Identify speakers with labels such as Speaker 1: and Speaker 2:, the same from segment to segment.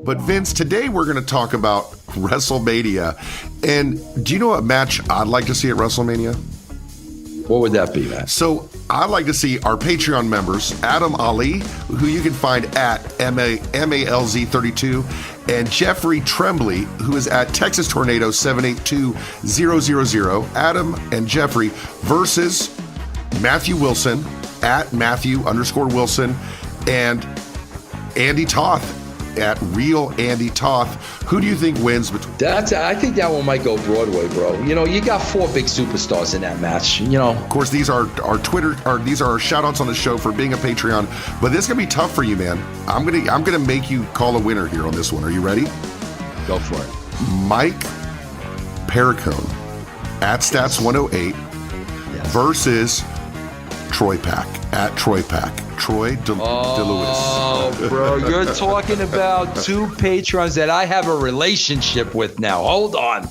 Speaker 1: But Vince, today we're going to talk about WrestleMania. And do you know what match I'd like to see at WrestleMania?
Speaker 2: What would that be, Matt?
Speaker 1: So I'd like to see our Patreon members, Adam Ali, who you can find at MALZ32, and Jeffrey Tremblay, who is at Texas Tornado 782000. Adam and Jeffrey versus Matthew Wilson at Matthew_Wilson and Andy Toth at Real Andy Toth. Who do you think wins between?
Speaker 2: I think that one might go Broadway, bro. You know, you got four big superstars in that match. You know,
Speaker 1: of course, these are our Twitter, or these are our shout outs on the show for being a Patreon. But this is gonna be tough for you, man. I'm gonna make you call a winner here on this one. Are you ready?
Speaker 2: Go for it.
Speaker 1: Mike Perricone at Stats108 versus Troy Pack at Troy Pack. Troy DeLewis.
Speaker 2: Oh, bro, you're talking about two patrons that I have a relationship with now. Hold on.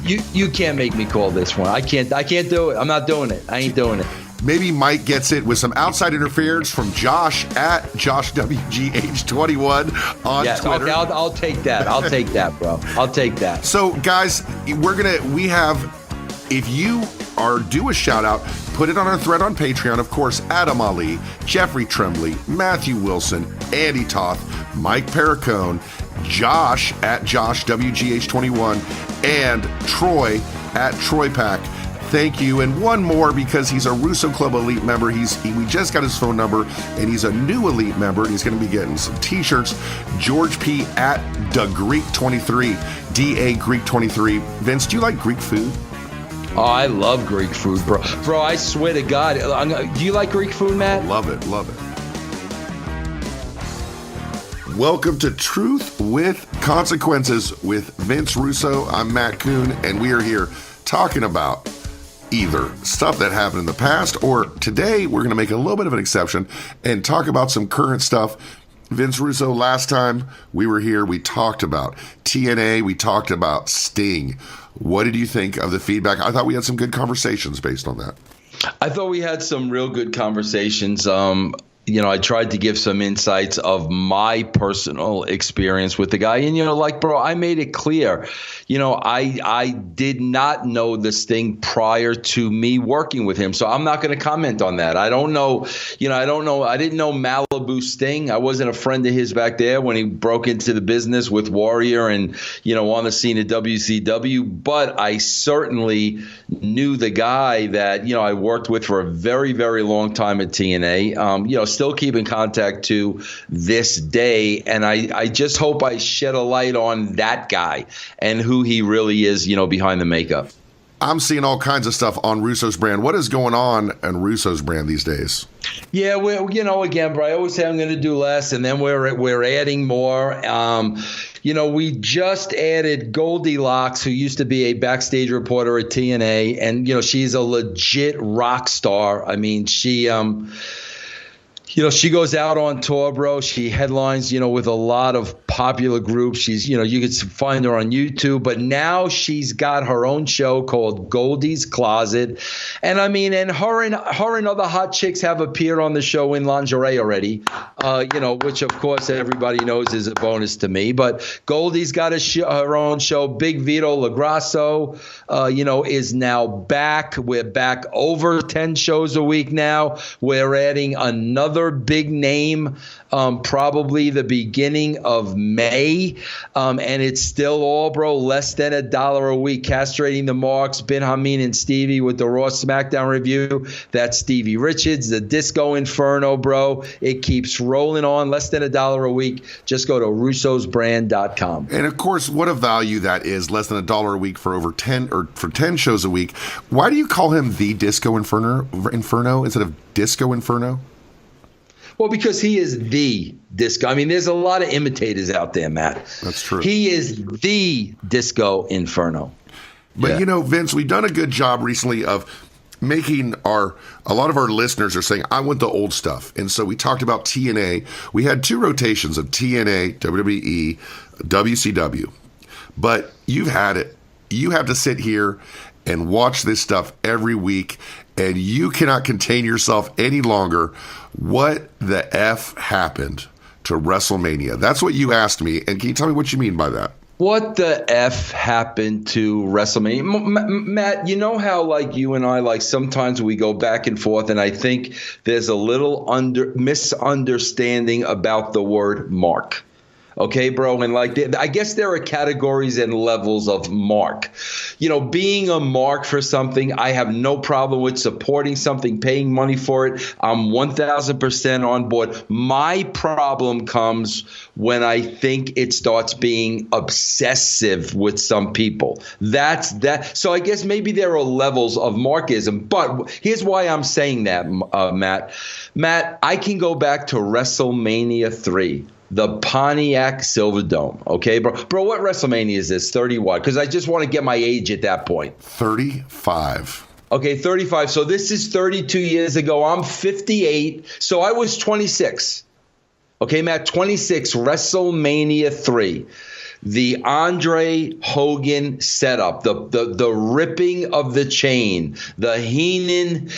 Speaker 2: You can't make me call this one. I can't do it. I'm not doing it. I ain't doing it.
Speaker 1: Maybe Mike gets it with some outside interference from Josh at JoshWGH21 on Twitter.
Speaker 2: Okay, I'll take that. I'll take that, bro. I'll take that.
Speaker 1: So, guys, if you are due a shout out, put it on our thread on Patreon. Of course, Adam Ali, Jeffrey Tremblay, Matthew Wilson, Andy Toth, Mike Perricone, Josh at JoshWGH21, and Troy at Troy Pack. Thank you. And one more, because he's a Russo Club Elite member. We just got his phone number, and he's a new Elite member, and he's going to be getting some t-shirts. George P at DaGreek23, DA-Greek23. Vince, do you like Greek food?
Speaker 2: Oh, I love Greek food, bro. Bro, I swear to God. Do you like Greek food, Matt?
Speaker 1: Love it. Welcome to Truth with Consequences with Vince Russo. I'm Matt Kuhn, and we are here talking about either stuff that happened in the past, or today we're going to make a little bit of an exception and talk about some current stuff. Vince Russo, last time we were here, we talked about TNA, we talked about Sting. What did you think of the feedback? I thought we had some good conversations based on that.
Speaker 2: I thought we had some real good conversations. I tried to give some insights of my personal experience with the guy. And, bro, I made it clear, I did not know this thing prior to me working with him. So I'm not going to comment on that. I don't know. I didn't know Malibu Sting. I wasn't a friend of his back there when he broke into the business with Warrior and, on the scene at WCW. But I certainly knew the guy that, I worked with for a very, very long time at TNA. Still keep in contact to this day. And I just hope I shed a light on that guy and who he really is, behind the makeup.
Speaker 1: I'm seeing all kinds of stuff on Russo's brand. What is going on Russo's brand these days?
Speaker 2: Yeah, again, bro, I always say I'm going to do less, and then we're adding more. We just added Goldilocks, who used to be a backstage reporter at TNA, and she's a legit rock star. I mean, she goes out on tour, bro. She headlines, with a lot of popular groups. She's, you can find her on YouTube, but now she's got her own show called Goldie's Closet. And I mean, and her and other hot chicks have appeared on the show in lingerie already, which of course everybody knows is a bonus to me. But Goldie's got her own show. Big Vito LaGrasso, is now back. We're back over 10 shows a week now. We're adding another big name, probably the beginning of May, and it's still all, bro, less than $1 a week. Castrating the Marks, Ben Hameen and Stevie with the Raw SmackDown review. That's Stevie Richards, the Disco Inferno, bro. It keeps rolling on, less than $1 a week. Just go to russosbrand.com.
Speaker 1: And of course, what a value that is, less than $1 a week for over 10 shows a week. Why do you call him the Disco Inferno instead of Disco Inferno?
Speaker 2: Well, because he is the disco. I mean, there's a lot of imitators out there, Matt.
Speaker 1: That's true.
Speaker 2: He is the Disco Inferno.
Speaker 1: But, Vince, we've done a good job recently of making a lot of our listeners are saying, I want the old stuff. And so we talked about TNA. We had 2 rotations of TNA, WWE, WCW. But you've had it. You have to sit here and watch this stuff every week, and you cannot contain yourself any longer. What the F happened to WrestleMania? That's what you asked me, and can you tell me what you mean by that?
Speaker 2: What the F happened to WrestleMania? Matt, you know how like you and I, like sometimes we go back and forth, and I think there's a little misunderstanding about the word mark. Okay, bro. And like, I guess there are categories and levels of mark. You know, being a mark for something, I have no problem with supporting something, paying money for it. I'm 1,000% on board. My problem comes when I think it starts being obsessive with some people. That's that. So I guess maybe there are levels of markism. But here's why I'm saying that, Matt. Matt, I can go back to WrestleMania 3. The Pontiac Silverdome. Okay, bro. Bro, what WrestleMania is this? 30 what? Because I just want to get my age at that point.
Speaker 1: 35.
Speaker 2: Okay, 35. So this is 32 years ago. I'm 58. So I was 26. Okay, Matt, 26. WrestleMania 3. The Andre Hogan setup, the ripping of the chain, the Heenan,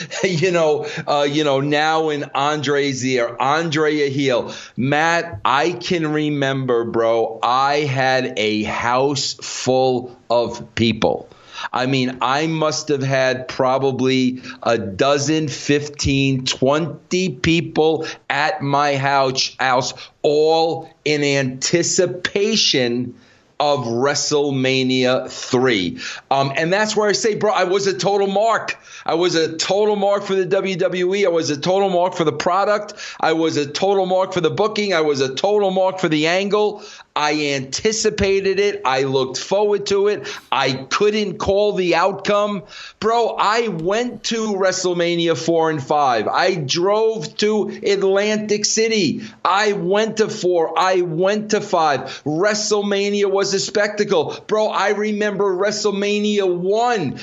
Speaker 2: now in Andre's ear, Andre a heel. Matt, I can remember, bro, I had a house full of people. I mean, I must have had probably a dozen, 15, 20 people at my house, all in anticipation of WrestleMania 3. And that's where I say, bro, I was a total mark. I was a total mark for the WWE. I was a total mark for the product. I was a total mark for the booking. I was a total mark for the angle. I anticipated it. I looked forward to it. I couldn't call the outcome. Bro, I went to WrestleMania 4 and 5. I drove to Atlantic City. I went to 4. I went to 5. WrestleMania was a spectacle. Bro, I remember WrestleMania 1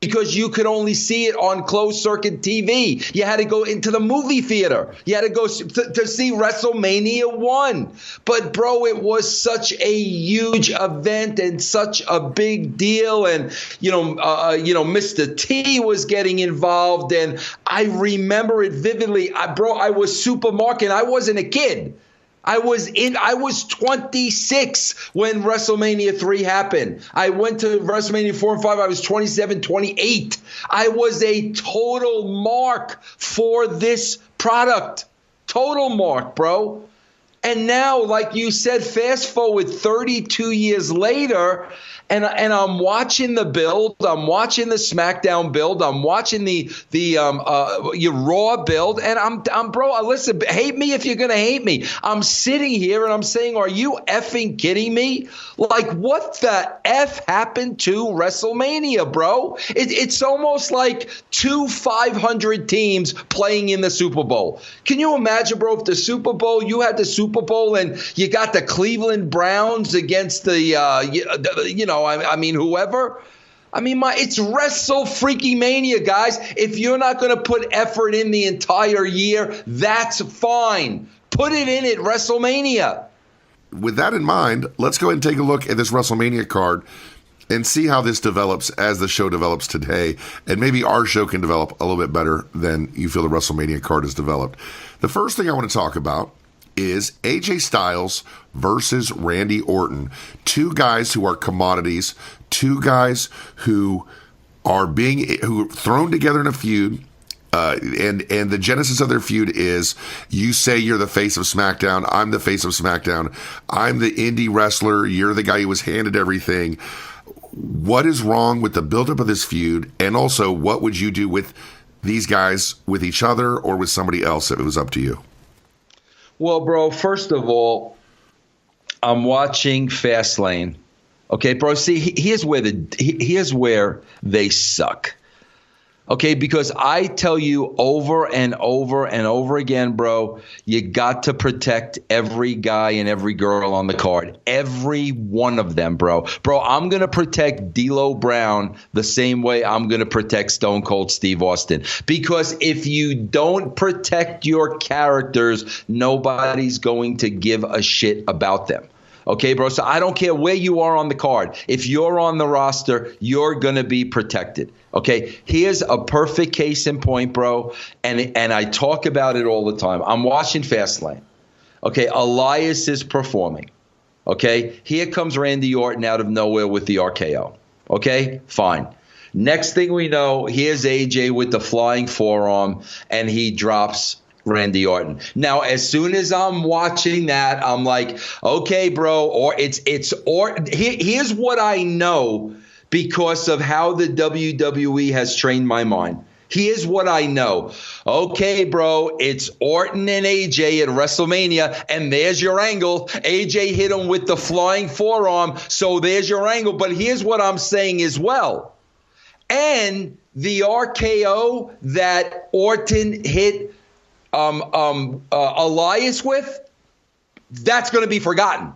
Speaker 2: because you could only see it on closed circuit TV. You had to go into the movie theater. You had to go to see WrestleMania 1. But, bro, it was such a huge event and such a big deal. And, Mr. T was getting involved. And I remember it vividly. I was super marking. I wasn't a kid. I was 26 when WrestleMania 3 happened. I went to WrestleMania 4 and 5. I was 27, 28. I was a total mark for this product. Total mark, bro. And now, like you said, fast forward 32 years later, and I'm watching the build. I'm watching the SmackDown build. I'm watching your Raw build, and I'm bro. Listen, hate me if you're gonna hate me. I'm sitting here and I'm saying, are you effing kidding me? Like, what the F happened to WrestleMania, bro? It's almost like 2 500 teams playing in the Super Bowl. Can you imagine, bro? If the Super Bowl, you had the Super Bowl and you got the Cleveland Browns against the whoever. It's Wrestle Freaky Mania, guys. If you're not going to put effort in the entire year, that's fine. Put it in at WrestleMania.
Speaker 1: With that in mind, let's go ahead and take a look at this WrestleMania card and see how this develops as the show develops today. And maybe our show can develop a little bit better than you feel the WrestleMania card has developed. The first thing I want to talk about is AJ Styles versus Randy Orton. Two guys who are commodities, two guys who are thrown together in a feud. And the genesis of their feud is, you say you're the face of SmackDown, I'm the face of SmackDown, I'm the indie wrestler, you're the guy who was handed everything. What is wrong with the buildup of this feud? And also, what would you do with these guys, with each other or with somebody else, if it was up to you?
Speaker 2: Well, bro, first of all, I'm watching Fastlane. Okay, bro, see, here's where they suck. Okay, because I tell you over and over and over again, bro, you got to protect every guy and every girl on the card. Every one of them, bro. Bro, I'm going to protect D'Lo Brown the same way I'm going to protect Stone Cold Steve Austin. Because if you don't protect your characters, nobody's going to give a shit about them. Okay, bro? So I don't care where you are on the card. If you're on the roster, you're going to be protected. Okay, here's a perfect case in point, bro. And I talk about it all the time. I'm watching Fastlane. Okay, Elias is performing. Okay, here comes Randy Orton out of nowhere with the RKO. Okay, fine. Next thing we know, here's AJ with the flying forearm, and he drops Randy Orton. Now, as soon as I'm watching that, I'm like, okay, bro, or it's Orton. Here's what I know because of how the WWE has trained my mind. Here's what I know. Okay, bro, it's Orton and AJ at WrestleMania, and there's your angle. AJ hit him with the flying forearm, so there's your angle. But here's what I'm saying as well. And the RKO that Orton hit Elias with, that's going to be forgotten.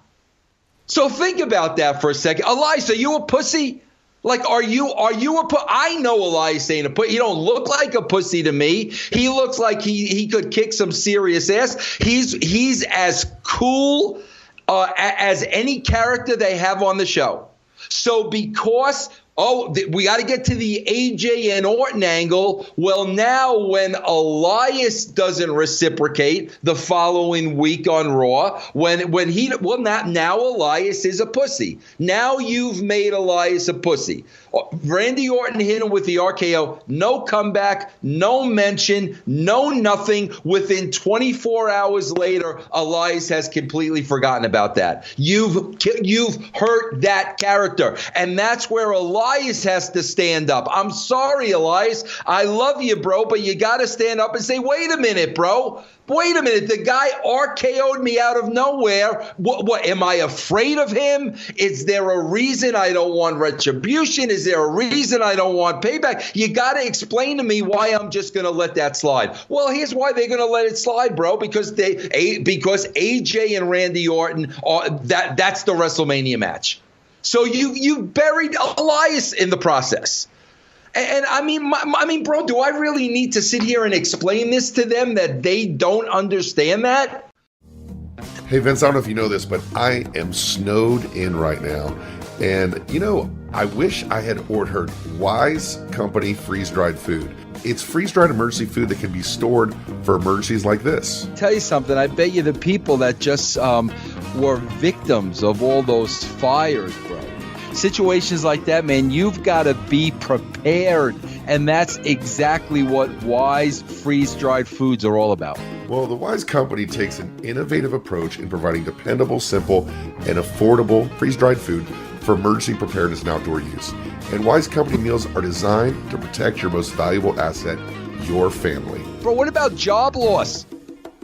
Speaker 2: So think about that for a second. Elias, are you a pussy? Like, are you a pussy? I know Elias ain't a pussy. He don't look like a pussy to me. He looks like he could kick some serious ass. He's as cool as any character they have on the show. So because we got to get to the AJ and Orton angle. Well, now when Elias doesn't reciprocate the following week on Raw, now Elias is a pussy. Now you've made Elias a pussy. Randy Orton hit him with the RKO. No comeback, no mention, no nothing. Within 24 hours later, Elias has completely forgotten about that. You've hurt that character, and that's where Elias has to stand up. I'm sorry, Elias. I love you, bro, but you got to stand up and say, wait a minute, bro. Wait a minute. The guy RKO'd me out of nowhere. What am I afraid of him? Is there a reason I don't want retribution? Is there a reason I don't want payback? You got to explain to me why I'm just going to let that slide. Well, here's why they're going to let it slide, bro, because AJ and Randy Orton that's the WrestleMania match. So you buried Elias in the process. And I mean, bro, do I really need to sit here and explain this to them that they don't understand that?
Speaker 1: Hey, Vince, I don't know if you know this, but I am snowed in right now. And, I wish I had ordered Wise Company freeze-dried food. It's freeze-dried emergency food that can be stored for emergencies like this.
Speaker 2: Tell you something, I bet you the people that just were victims of all those fires, bro. Situations like that, man, you've got to be prepared. And that's exactly what Wise freeze-dried foods are all about.
Speaker 1: Well, the Wise Company takes an innovative approach in providing dependable, simple, and affordable freeze-dried food for emergency preparedness and outdoor use. And Wise Company meals are designed to protect your most valuable asset, your family.
Speaker 2: Bro, what about job loss?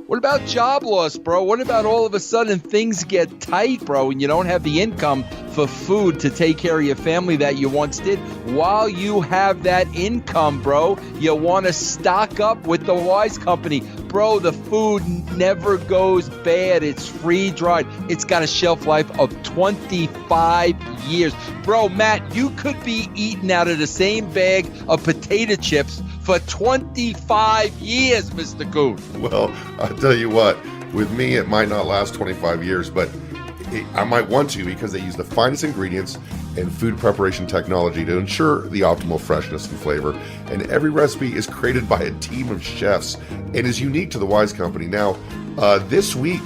Speaker 2: What about job loss, bro? What about all of a sudden things get tight, bro, and you don't have the income for food to take care of your family that you once did? While you have that income, bro, you want to stock up with the Wise Company. Bro, the food never goes bad. It's free-dried. It's got a shelf life of 25 years. Bro, Matt, you could be eating out of the same bag of potato chips for 25 years, Mr. Coon.
Speaker 1: Well, I'll tell you what, with me, it might not last 25 years, but I might want to because they use the finest ingredients and food preparation technology to ensure the optimal freshness and flavor. And every recipe is created by a team of chefs and is unique to the Wise Company. Now, this week,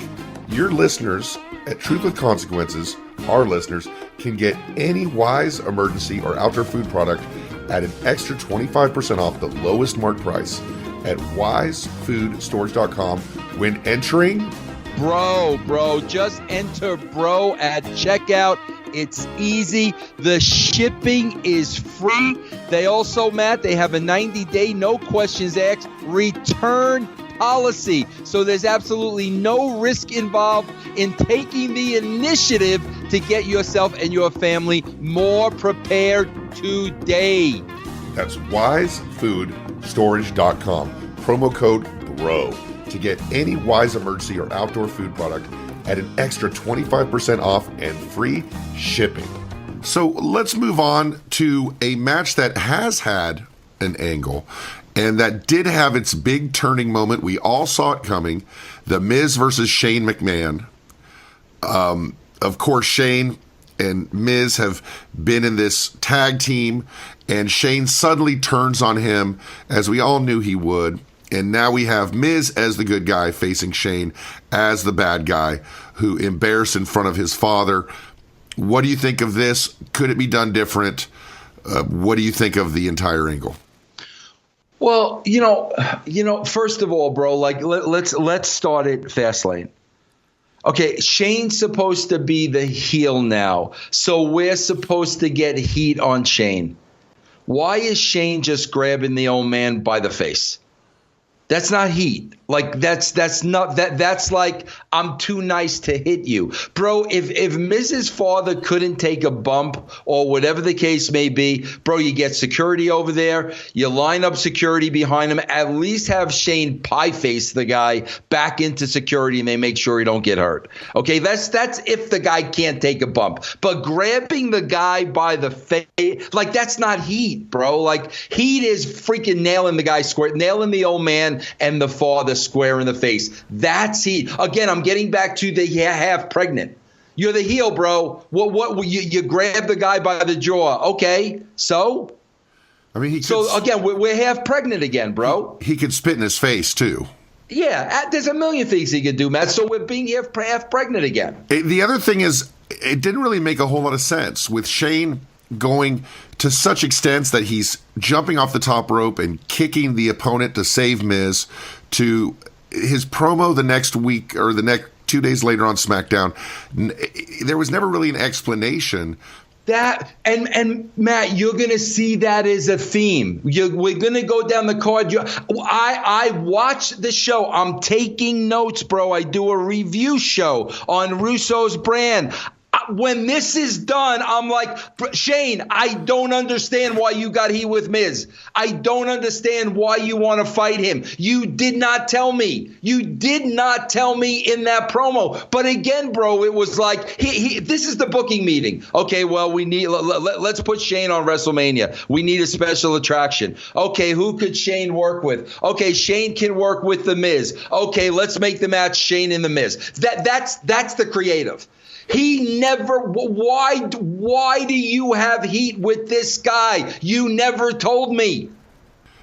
Speaker 1: your listeners at Truth with Consequences, our listeners, can get any Wise emergency or outdoor food product at an extra 25% off the lowest marked price at wisefoodstorage.com when entering.
Speaker 2: Bro, just enter bro at checkout. It's easy. The shipping is free. They also, Matt, they have a 90-day, no questions asked, return policy. So there's absolutely no risk involved in taking the initiative to get yourself and your family more prepared today.
Speaker 1: That's wisefoodstorage.com. Promo code BRO to get any Wise emergency or outdoor food product at an extra 25% off and free shipping. So let's move on to a match that has had an angle and that did have its big turning moment. We all saw it coming. The Miz versus Shane McMahon. Of course, Shane and Miz have been in this tag team, and Shane suddenly turns on him, as we all knew he would. And now we have Miz as the good guy facing Shane as the bad guy who embarrassed in front of his father. What do you think of this? Could it be done different? What do you think of the entire angle?
Speaker 2: Well, first of all, bro, like let's start it Fastlane. Okay, Shane's supposed to be the heel now, so we're supposed to get heat on Shane. Why is Shane just grabbing the old man by the face? That's not heat. Like that's like I'm too nice to hit you. Bro, if Mrs. Father couldn't take a bump or whatever the case may be, bro, you get security over there, you line up security behind him, at least have Shane pie face the guy back into security and they make sure he don't get hurt. Okay, that's if the guy can't take a bump. But grabbing the guy by the face, like that's not heat, bro. Like heat is freaking nailing the guy square, nailing the old man and the father square in the face. That's heat. Again, I'm getting back to the half pregnant. You're the heel, bro. What you grab the guy by the jaw. Okay, so?
Speaker 1: I mean,
Speaker 2: again, we're half pregnant again, bro.
Speaker 1: He could spit in his face, too.
Speaker 2: Yeah, there's a million things he could do, Matt. So we're being half pregnant again.
Speaker 1: The other thing is, it didn't really make a whole lot of sense with Shane going to such extents that he's jumping off the top rope and kicking the opponent to save Miz, to his promo the next week or the next 2 days later on SmackDown. There was never really an explanation.
Speaker 2: That and Matt, you're gonna see that as a theme. We're gonna go down the card. I watch the show. I'm taking notes, bro. I do a review show on Russo's brand. When this is done, I'm like, Shane, I don't understand why you got heat with Miz. I don't understand why you want to fight him. You did not tell me. You did not tell me in that promo. But again, bro, it was like, this is the booking meeting. Okay, well, let's put Shane on WrestleMania. We need a special attraction. Okay, who could Shane work with? Okay, Shane can work with the Miz. Okay, let's make the match Shane and the Miz. That's the creative. He never. Why do you have heat with this guy? You never told me.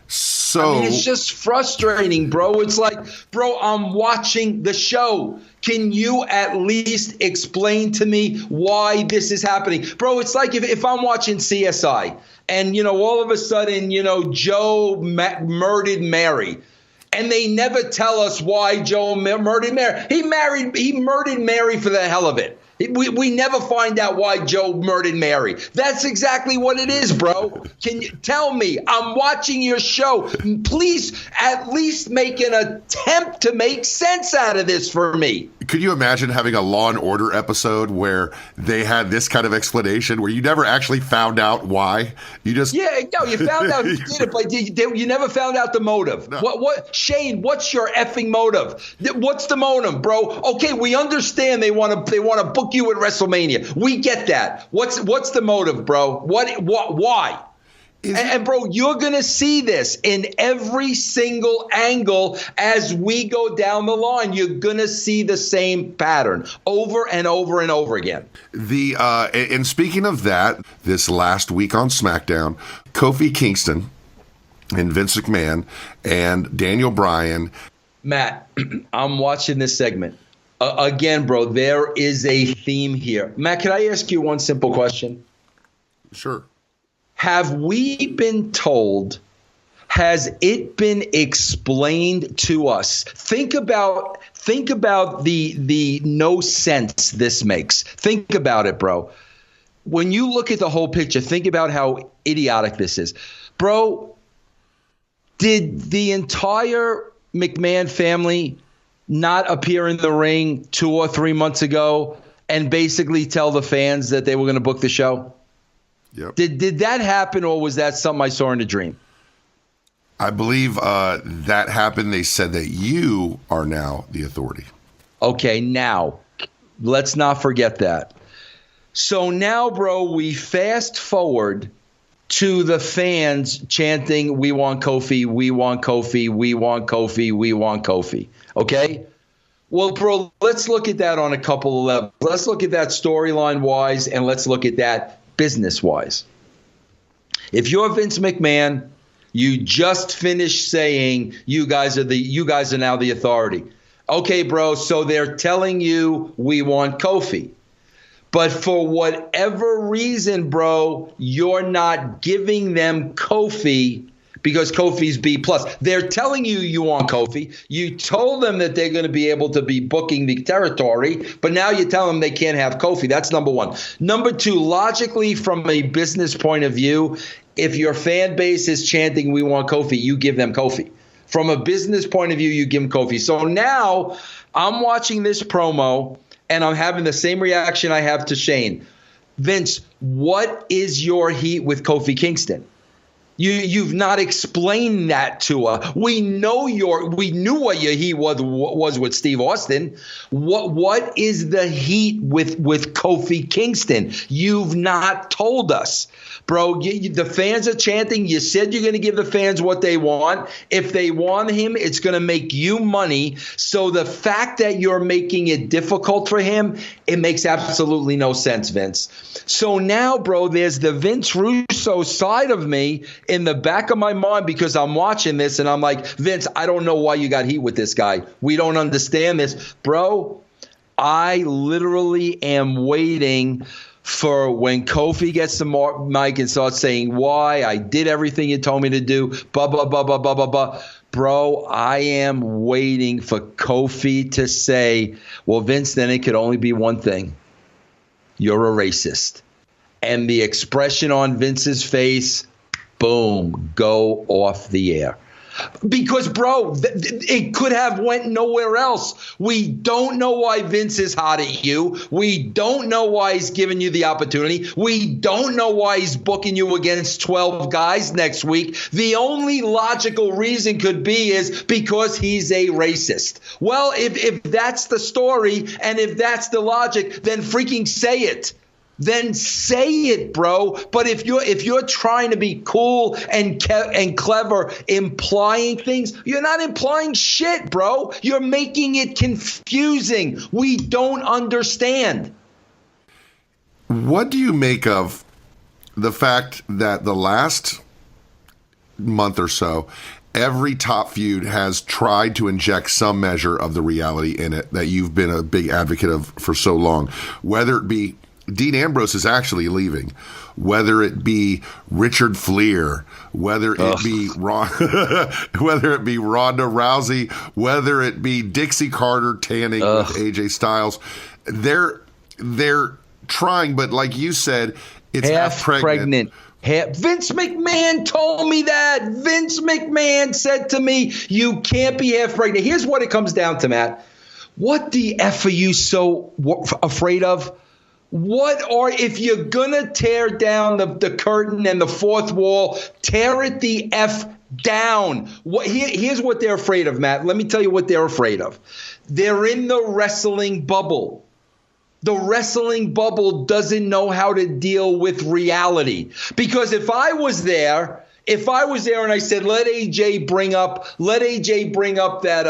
Speaker 1: So
Speaker 2: I mean, it's just frustrating, bro. It's like, bro, I'm watching the show. Can you at least explain to me why this is happening? Bro, it's like if I'm watching CSI and, all of a sudden, Joe murdered Mary. And they never tell us why Joe murdered Mary. He murdered Mary for the hell of it. We never find out why Joe murdered Mary. That's exactly what it is, bro. Can you tell me? I'm watching your show. Please at least make an attempt to make sense out of this for me.
Speaker 1: Could you imagine having a Law and Order episode where they had this kind of explanation where you never actually found out why? You just
Speaker 2: you found out who did it, but you never found out the motive. No. What Shane? What's your effing motive? What's the motive, bro? Okay, we understand they want to book you at WrestleMania. We get that. What's the motive, bro? Why? And bro, you're going to see this in every single angle as we go down the line. You're going to see the same pattern over and over and over again.
Speaker 1: And speaking of that, this last week on SmackDown, Kofi Kingston and Vince McMahon and Daniel Bryan.
Speaker 2: Matt, I'm watching this segment. Again, bro, there is a theme here. Matt, can I ask you one simple question?
Speaker 1: Sure.
Speaker 2: Have we been told, has it been explained to us? Think about the no sense this makes. Think about it, bro. When you look at the whole picture, think about how idiotic this is. Bro, did the entire McMahon family not appear in the ring 2 or 3 months ago and basically tell the fans that they were going to book the show?
Speaker 1: Yep.
Speaker 2: Did that happen, or was that something I saw in a dream?
Speaker 1: I believe that happened. They said that you are now the authority.
Speaker 2: Okay, now, let's not forget that. So now, bro, we fast forward to the fans chanting, "We want Kofi, we want Kofi, we want Kofi, we want Kofi." Okay? Well, bro, let's look at that on a couple of levels. Let's look at that storyline-wise, and let's look at that business-wise. If you're Vince McMahon, You just finished saying you guys are now the authority. Okay, bro, so they're telling you we want Kofi. But for whatever reason, bro, you're not giving them Kofi because Kofi's B+. They're telling you you want Kofi. You told them that they're going to be able to be booking the territory, but now you tell them they can't have Kofi. That's number one. Number two, logically, from a business point of view, if your fan base is chanting we want Kofi, you give them Kofi. From a business point of view, you give them Kofi. So now I'm watching this promo, and I'm having the same reaction I have to Shane. Vince, what is your heat with Kofi Kingston? You've not explained that to us. We knew what your heat was with Steve Austin. What is the heat with Kofi Kingston? You've not told us. Bro, the fans are chanting. You said you're going to give the fans what they want. If they want him, it's going to make you money. So the fact that you're making it difficult for him, it makes absolutely no sense, Vince. So now, bro, there's the Vince Russo side of me in the back of my mind because I'm watching this and I'm like, Vince, I don't know why you got heat with this guy. We don't understand this. Bro, I literally am waiting for when Kofi gets the mic and starts saying why I did everything you told me to do, blah, blah, blah, blah, blah, blah, blah. Bro, I am waiting for Kofi to say, well, Vince, then it could only be one thing. You're a racist. And the expression on Vince's face, boom, go off the air. Because, bro, it could have went nowhere else. We don't know why Vince is hot at you. We don't know why he's giving you the opportunity. We don't know why he's booking you against 12 guys next week. The only logical reason could be is because he's a racist. Well, if that's the story and if that's the logic, then freaking say it. Then say it, bro. But if you're trying to be cool and clever, implying things, you're not implying shit, bro. You're making it confusing. We don't understand.
Speaker 1: What do you make of the fact that the last month or so, every top feud has tried to inject some measure of the reality in it that you've been a big advocate of for so long, whether it be Dean Ambrose is actually leaving, whether it be Richard Fleur, whether it be whether it be Ronda Rousey, whether it be Dixie Carter tanning with AJ Styles. They're trying, but like you said, it's half pregnant.
Speaker 2: Vince McMahon told me that. Vince McMahon said to me, you can't be half pregnant. Here's what it comes down to, Matt. What the F are you so afraid of? If you're going to tear down the curtain and the fourth wall, tear it the F down. Here's what they're afraid of, Matt. Let me tell you what they're afraid of. They're in the wrestling bubble. The wrestling bubble doesn't know how to deal with reality. Because if I was there and I said, let AJ bring up that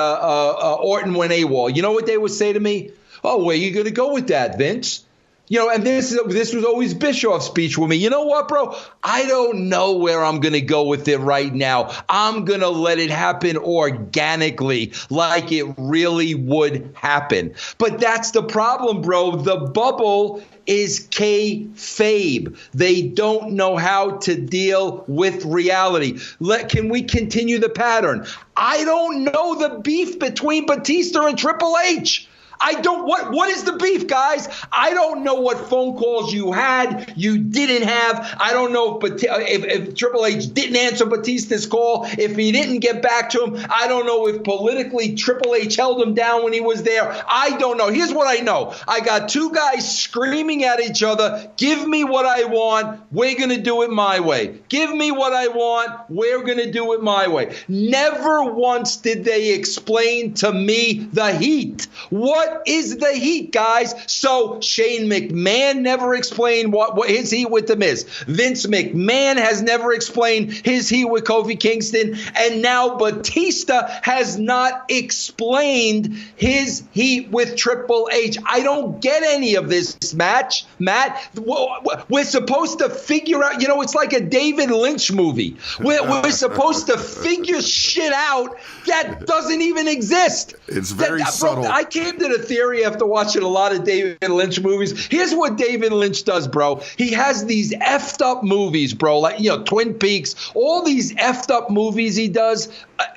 Speaker 2: Orton went AWOL, you know what they would say to me? Oh, where are you going to go with that, Vince? And this was always Bischoff's speech with me. You know what, bro? I don't know where I'm going to go with it right now. I'm going to let it happen organically like it really would happen. But that's the problem, bro. The bubble is kayfabe. They don't know how to deal with reality. Can we continue the pattern? I don't know the beef between Batista and Triple H. What is the beef, guys? I don't know what phone calls you had, you didn't have. I don't know if Triple H didn't answer Batista's call, if he didn't get back to him. I don't know if politically Triple H held him down when he was there. I don't know. Here's what I know. I got two guys screaming at each other, give me what I want, we're going to do it my way. Give me what I want, we're going to do it my way. Never once did they explain to me the heat. What What is the heat, guys? So Shane McMahon never explained what his heat with The Miz. Vince McMahon has never explained his heat with Kofi Kingston. And now Batista has not explained his heat with Triple H. I don't get any of this match, Matt. We're supposed to figure out, it's like a David Lynch movie. We're supposed to figure shit out that doesn't even exist.
Speaker 1: It's very subtle.
Speaker 2: Bro, I came to the theory after watching a lot of David Lynch movies. Here's what David Lynch does, bro. He has these effed up movies, bro, like, Twin Peaks, all these effed up movies he does.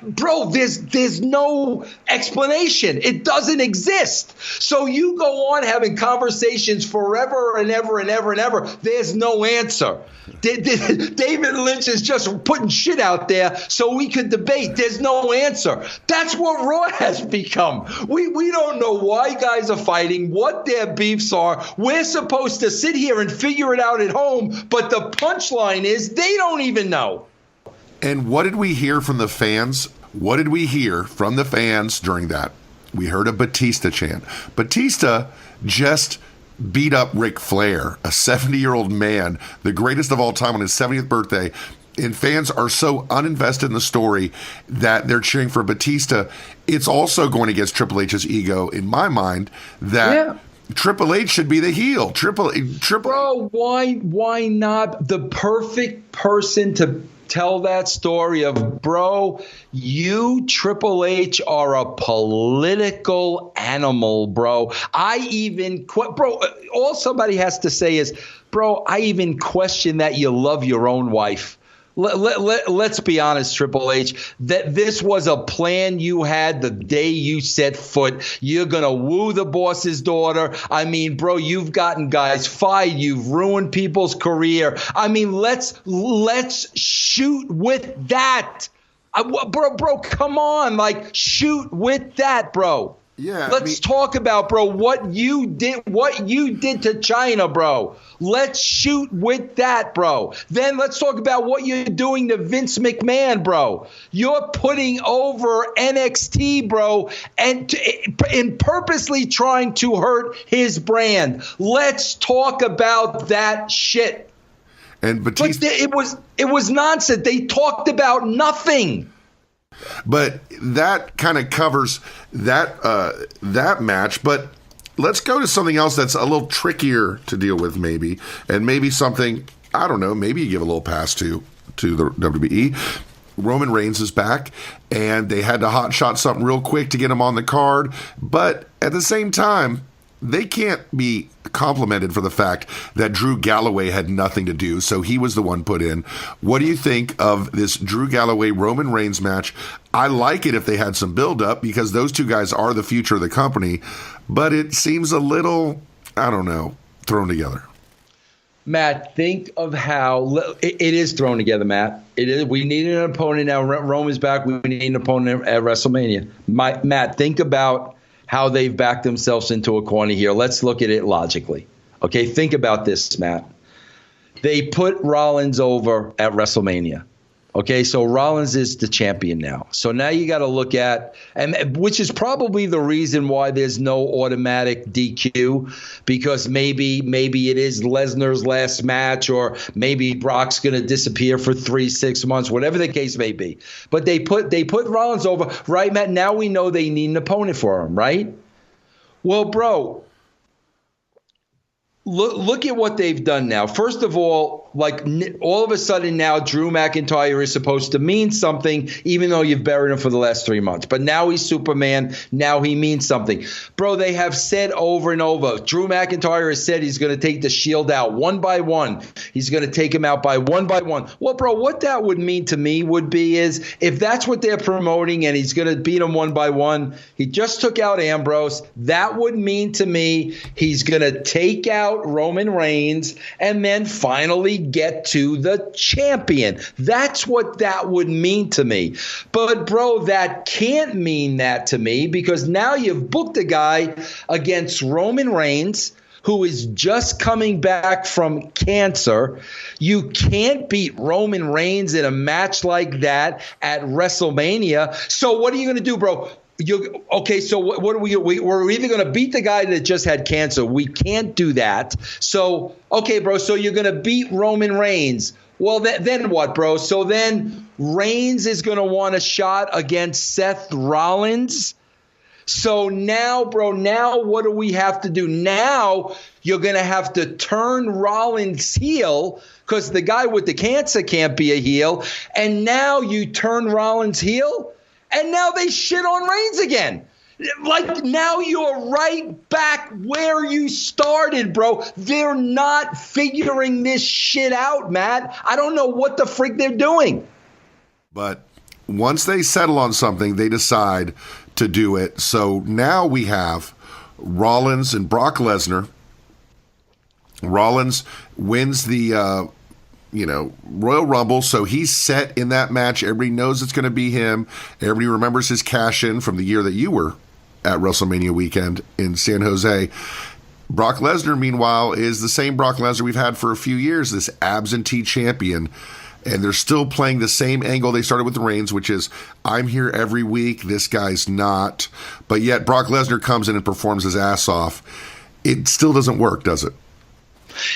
Speaker 2: Bro, there's no explanation. It doesn't exist. So you go on having conversations forever and ever and ever and ever. There's no answer. David Lynch is just putting shit out there so we could debate. There's no answer. That's what Raw has become. We don't know why guys are fighting, what their beefs are. We're supposed to sit here and figure it out at home, but the punchline is they don't even know.
Speaker 1: And what did we hear from the fans? What did we hear from the fans during that? We heard a Batista chant. Batista just beat up Ric Flair, a 70-year-old man, the greatest of all time on his 70th birthday. And fans are so uninvested in the story that they're cheering for Batista. It's also going against Triple H's ego, in my mind, that Triple H should be the heel.
Speaker 2: Bro, why not the perfect person to tell that story of, bro, you, Triple H, are a political animal, bro. All somebody has to say is, bro, I even question that you love your own wife. Let's be honest, Triple H, that this was a plan you had the day you set foot. You're going to woo the boss's daughter. I mean, bro, you've gotten guys fired. You've ruined people's career. I mean, let's shoot with that. Bro, come on. Like, shoot with that, bro.
Speaker 1: Yeah.
Speaker 2: Let's talk about, bro, what you did to China, bro. Let's shoot with that, bro. Then let's talk about what you're doing to Vince McMahon, bro. You're putting over NXT, bro, and purposely trying to hurt his brand. Let's talk about that shit.
Speaker 1: And Batista,
Speaker 2: it was nonsense. They talked about nothing.
Speaker 1: But that kind of covers that match. But let's go to something else that's a little trickier to deal with, maybe, and maybe something, I don't know, maybe you give a little pass to the WWE. Roman Reigns is back, and they had to hot shot something real quick to get him on the card. But at the same time, they can't be complimented for the fact that Drew Galloway had nothing to do, so he was the one put in. What do you think of this Drew Galloway-Roman Reigns match? I like it if they had some build-up because those two guys are the future of the company, but it seems a little, I don't know, thrown together.
Speaker 2: Matt, think of how it is thrown together, Matt. It is. We need an opponent now. Roman's back. We need an opponent at WrestleMania. Matt, think about how they've backed themselves into a corner here. Let's look at it logically. Okay, think about this, Matt. They put Rollins over at WrestleMania. Okay, so Rollins is the champion now. So now you got to look at, and which is probably the reason why there's no automatic DQ, because maybe it is Lesnar's last match, or maybe Brock's going to disappear for 3-6 months, whatever the case may be. But they put Rollins over, right, Matt? Now we know they need an opponent for him, right? Well, bro, look at what they've done now. First of all, like all of a sudden now Drew McIntyre is supposed to mean something, even though you've buried him for the last 3 months. But now he's Superman. Now he means something. Bro, they have said over and over, Drew McIntyre has said he's going to take the Shield out one by one. He's going to take him out by one. Well, bro, what that would mean to me would be is if that's what they're promoting and he's going to beat him one by one, he just took out Ambrose. That would mean to me he's going to take out Roman Reigns and then finally get to the champion. That's what that would mean to me. But, bro, that can't mean that to me because now you've booked a guy against Roman Reigns who is just coming back from cancer. You can't beat Roman Reigns in a match like that at WrestleMania. So what are you going to do, bro? Okay, so what are we're either going to beat the guy that just had cancer. We can't do that. So, okay, bro, so you're going to beat Roman Reigns. Well, then what, bro? So then Reigns is going to want a shot against Seth Rollins. So now, bro, what do we have to do? Now you're going to have to turn Rollins heel because the guy with the cancer can't be a heel. And now you turn Rollins heel, and now they shit on Reigns again. Like, now you're right back where you started, bro. They're not figuring this shit out, Matt. I don't know what the freak they're doing.
Speaker 1: But once they settle on something, they decide to do it. So now we have Rollins and Brock Lesnar. Rollins wins the Royal Rumble, so he's set in that match. Everybody knows it's going to be him. Everybody remembers his cash-in from the year that you were at WrestleMania weekend in San Jose. Brock Lesnar, meanwhile, is the same Brock Lesnar we've had for a few years, this absentee champion. And they're still playing the same angle they started with Reigns, which is, I'm here every week, this guy's not. But yet Brock Lesnar comes in and performs his ass off. It still doesn't work, does it?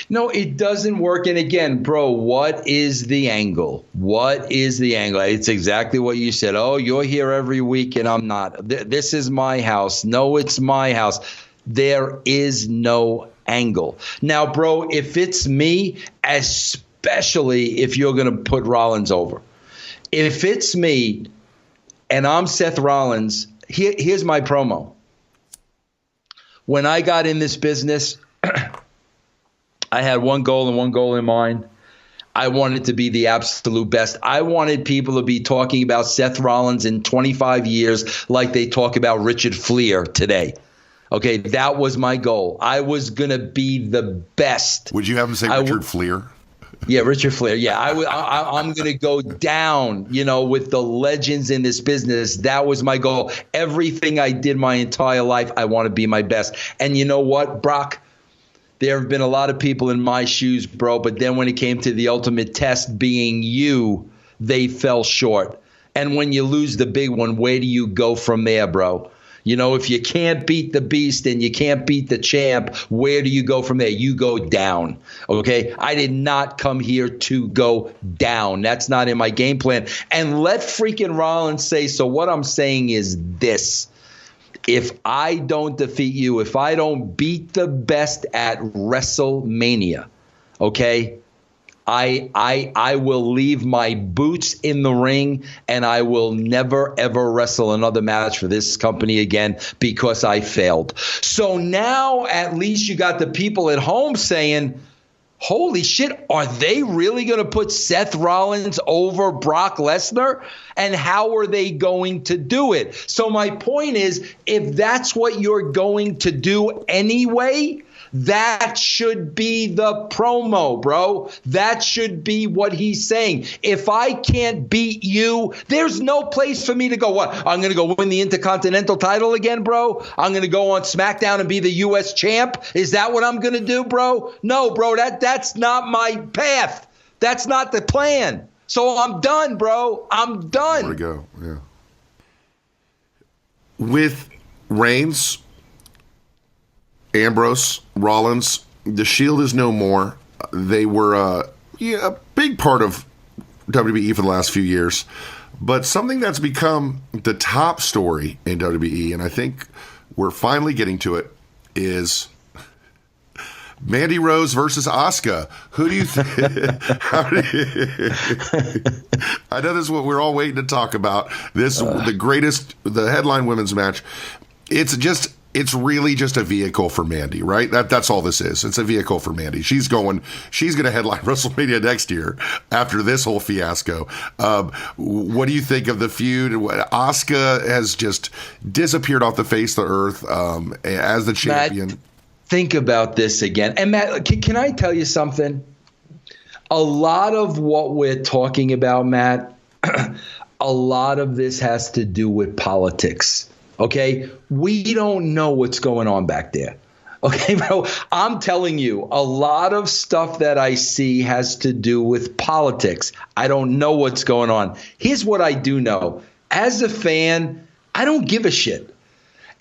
Speaker 2: No, it doesn't work. And again, bro, what is the angle? What is the angle? It's exactly what you said. Oh, you're here every week and I'm not. This is my house. No, it's my house. There is no angle. Now, bro, if it's me, especially if you're going to put Rollins over. If it's me and I'm Seth Rollins, here's my promo. When I got in this business, I had one goal and one goal in mind. I wanted to be the absolute best. I wanted people to be talking about Seth Rollins in 25 years like they talk about Richard Fliehr today. Okay, that was my goal. I was going to be the best.
Speaker 1: Would you have him say Richard Fliehr?
Speaker 2: Yeah, Richard Fliehr. Yeah, I'm going to go down, with the legends in this business. That was my goal. Everything I did my entire life, I want to be my best. And you know what, Brock? There have been a lot of people in my shoes, bro. But then when it came to the ultimate test being you, they fell short. And when you lose the big one, where do you go from there, bro? If you can't beat the beast and you can't beat the champ, where do you go from there? You go down, okay? I did not come here to go down. That's not in my game plan. And let freaking Rollins say, so what I'm saying is this. If I don't defeat you, if I don't beat the best at WrestleMania, okay, I will leave my boots in the ring and I will never, ever wrestle another match for this company again because I failed. So now at least you got the people at home saying, holy shit, are they really going to put Seth Rollins over Brock Lesnar? And how are they going to do it? So my point is, if that's what you're going to do anyway, that should be the promo, bro. That should be what he's saying. If I can't beat you, there's no place for me to go. What? I'm going to go win the Intercontinental title again, bro? I'm going to go on SmackDown and be the U.S. champ? Is that what I'm going to do, bro? No, bro, that's not my path. That's not the plan. So I'm done, bro. I'm done.
Speaker 1: There we go, yeah. With Reigns, Ambrose, Rollins, the Shield is no more. They were a big part of WWE for the last few years. But something that's become the top story in WWE, and I think we're finally getting to it, is Mandi Rose versus Asuka. Who do you think? I know this is what we're all waiting to talk about. The headline women's match. It's really just a vehicle for Mandi, right? That's all this is. It's a vehicle for Mandi. She's going to headline WrestleMania next year after this whole fiasco. What do you think of the feud? Asuka has just disappeared off the face of the earth as the champion.
Speaker 2: Matt, think about this again. And Matt, can I tell you something? A lot of what we're talking about, Matt, a lot of this has to do with politics. Okay, we don't know what's going on back there. Okay, bro, I'm telling you, a lot of stuff that I see has to do with politics. I don't know what's going on. Here's what I do know. As a fan, I don't give a shit.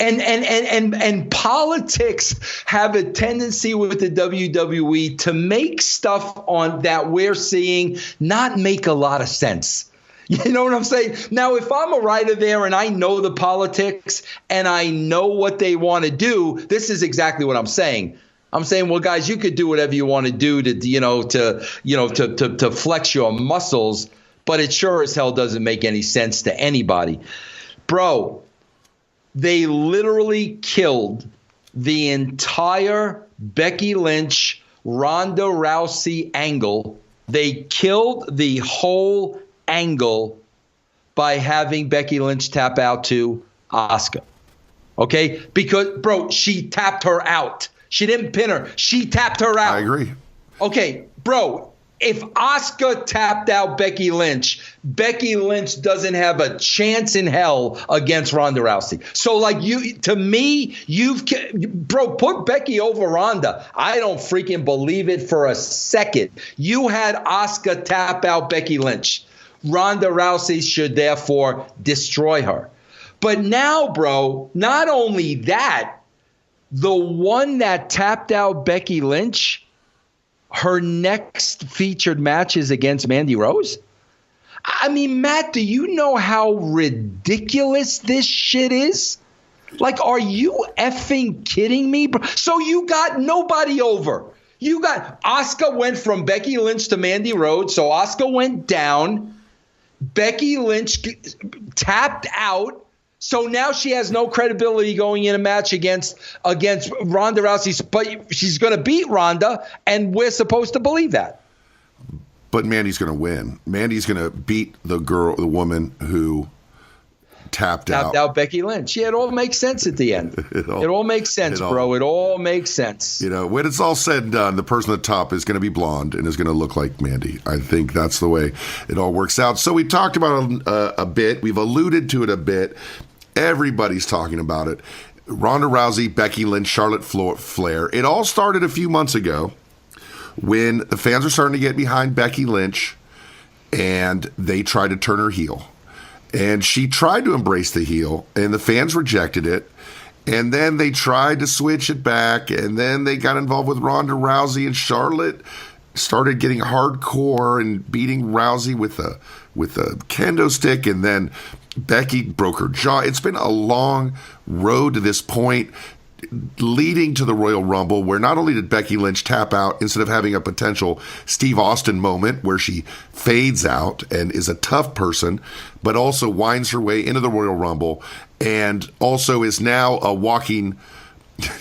Speaker 2: And politics have a tendency with the WWE to make stuff on that we're seeing not make a lot of sense. You know what I'm saying? Now, if I'm a writer there and I know the politics and I know what they want to do, this is exactly what I'm saying. I'm saying, well, guys, you could do whatever you want to do to flex your muscles, but it sure as hell doesn't make any sense to anybody. Bro, they literally killed the entire Becky Lynch, Ronda Rousey angle. They killed the whole angle by having Becky Lynch tap out to Asuka. Okay? Because, bro, she tapped her out. She didn't pin her. She tapped her out.
Speaker 1: I agree.
Speaker 2: Okay, bro, if Asuka tapped out Becky Lynch doesn't have a chance in hell against Ronda Rousey. So, like, bro, put Becky over Ronda. I don't freaking believe it for a second. You had Asuka tap out Becky Lynch. Ronda Rousey should therefore destroy her. But now, bro, not only that, the one that tapped out Becky Lynch, her next featured match is against Mandi Rose. I mean, Matt, do you know how ridiculous this shit is? Like, are you effing kidding me? So you got nobody over. You got Asuka went from Becky Lynch to Mandi Rose. So Asuka went down. Becky Lynch tapped out. So now she has no credibility going in a match against Ronda Rousey, but she's going to beat Ronda, and we're supposed to believe that.
Speaker 1: But Mandy's going to win. Mandy's going to beat the woman who tapped out
Speaker 2: Becky Lynch. Yeah, it all makes sense at the end. It all makes sense, bro. It all makes sense.
Speaker 1: You know, when it's all said and done, the person at the top is going to be blonde and is going to look like Mandy. I think that's the way it all works out. So we talked about it a bit. We've alluded to it a bit. Everybody's talking about it. Ronda Rousey, Becky Lynch, Charlotte Flair. It all started a few months ago when the fans are starting to get behind Becky Lynch and they tried to turn her heel. And she tried to embrace the heel, and the fans rejected it. And then they tried to switch it back, and then they got involved with Ronda Rousey, and Charlotte started getting hardcore and beating Rousey with a kendo stick, and then Becky broke her jaw. It's been a long road to this point, leading to the Royal Rumble, where not only did Becky Lynch tap out instead of having a potential Steve Austin moment where she fades out and is a tough person, but also winds her way into the Royal Rumble and also is now a walking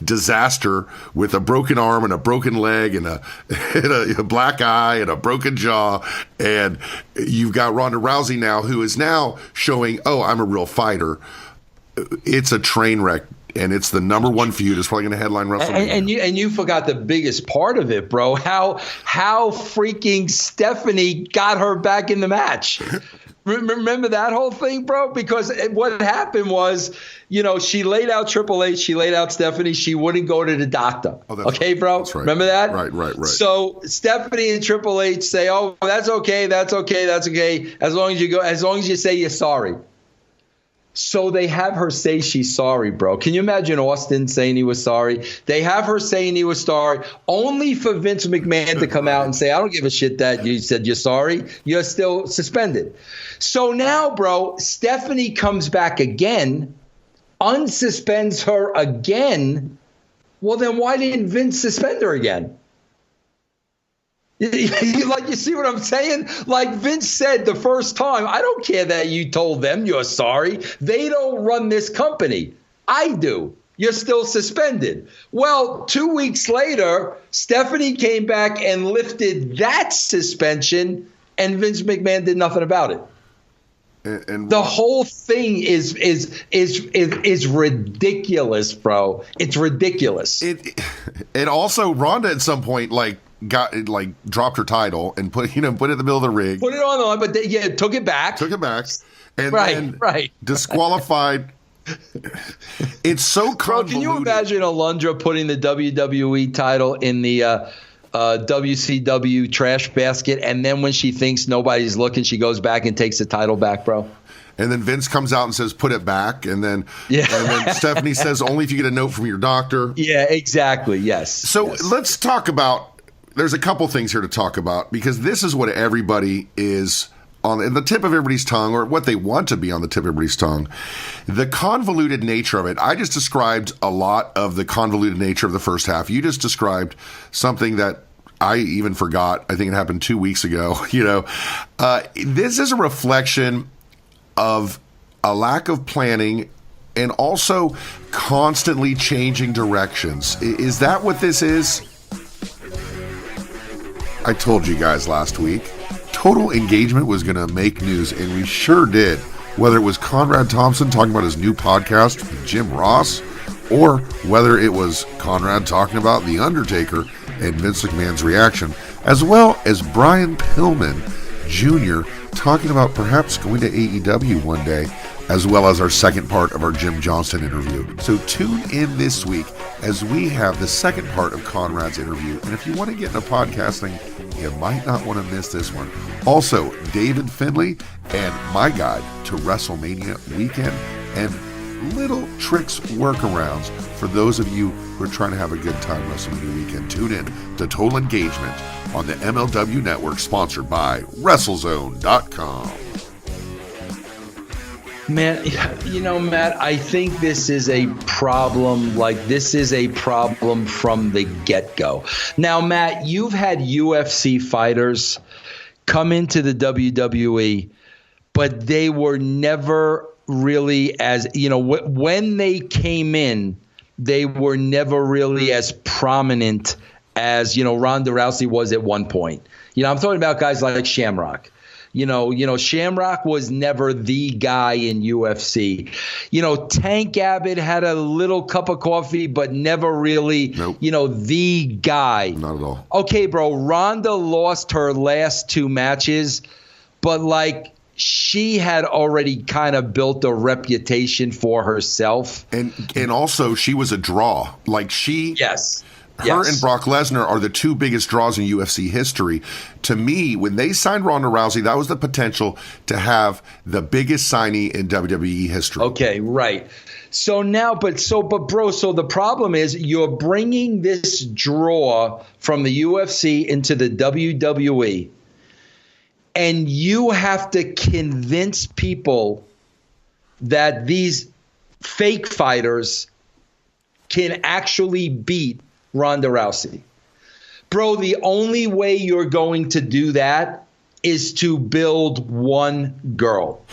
Speaker 1: disaster with a broken arm and a broken leg and a black eye and a broken jaw. And you've got Ronda Rousey now, who is now showing, oh, I'm a real fighter. It's a train wreck. And it's the number one feud. It's probably going to headline Wrestlemania.
Speaker 2: And you forgot the biggest part of it, bro. How freaking Stephanie got her back in the match. Remember that whole thing, bro? Because what happened was, you know, she laid out Triple H, she laid out Stephanie, she wouldn't go to the doctor.
Speaker 1: Oh, that's
Speaker 2: okay,
Speaker 1: right.
Speaker 2: bro?
Speaker 1: That's right.
Speaker 2: Remember that?
Speaker 1: Right.
Speaker 2: So Stephanie and Triple H say, oh, that's okay. As long as you say you're sorry. So they have her say she's sorry, bro. Can you imagine Austin saying he was sorry? They have her saying he was sorry, only for Vince McMahon to come out and say, I don't give a shit that you said you're sorry. You're still suspended. So now, bro, Stephanie comes back again, unsuspends her again. Well, then why didn't Vince suspend her again? You see what I'm saying? Like Vince said the first time, I don't care that you told them you're sorry. They don't run this company. I do. You're still suspended. Well, 2 weeks later, Stephanie came back and lifted that suspension, and Vince McMahon did nothing about it. And the whole thing is ridiculous, bro. It's ridiculous.
Speaker 1: And also Ronda at some point dropped her title and put it in the middle of the ring.
Speaker 2: Put it on the line, but took it back.
Speaker 1: And then disqualified. It's so convoluted.
Speaker 2: Bro, can you imagine Alundra putting the WWE title in the WCW trash basket, and then when she thinks nobody's looking, she goes back and takes the title back, bro?
Speaker 1: And then Vince comes out and says, put it back. And then Stephanie says, only if you get a note from your doctor.
Speaker 2: Yeah, exactly. Yes.
Speaker 1: So let's talk about, there's a couple things here to talk about, because this is what everybody is on the tip of everybody's tongue, or what they want to be on the tip of everybody's tongue. The convoluted nature of it. I just described a lot of the convoluted nature of the first half. You just described something that I even forgot. I think it happened 2 weeks ago. This is a reflection of a lack of planning and also constantly changing directions. Is that what this is? I told you guys last week, Total Engagement was going to make news, and we sure did. Whether it was Conrad Thompson talking about his new podcast with Jim Ross, or whether it was Conrad talking about The Undertaker and Vince McMahon's reaction, as well as Brian Pillman Jr. talking about perhaps going to AEW one day, as well as our second part of our Jim Johnston interview. So tune in this week as we have the second part of Conrad's interview. And if you want to get into podcasting, you might not want to miss this one. Also, David Finley and my guide to WrestleMania weekend, and little tricks, workarounds for those of you who are trying to have a good time WrestleMania weekend. Tune in to Total Engagement on the MLW Network, sponsored by WrestleZone.com.
Speaker 2: Man, Matt, I think this is a problem. This is a problem from the get-go. Now, Matt, you've had UFC fighters come into the WWE, but they were never really as, when they came in, they were never really as prominent as, Ronda Rousey was at one point. I'm talking about guys like Shamrock. Shamrock was never the guy in UFC. Tank Abbott had a little cup of coffee, but never really, the guy.
Speaker 1: Not at all.
Speaker 2: Okay, bro, Ronda lost her last two matches, but she had already kind of built a reputation for herself.
Speaker 1: And also she was a draw.
Speaker 2: Yes.
Speaker 1: Her and Brock Lesnar are the two biggest draws in UFC history. To me, when they signed Ronda Rousey, that was the potential to have the biggest signee in WWE history.
Speaker 2: Okay, right. So now, but the problem is you're bringing this draw from the UFC into the WWE, and you have to convince people that these fake fighters can actually beat Ronda Rousey. Bro, the only way you're going to do that is to build one girl.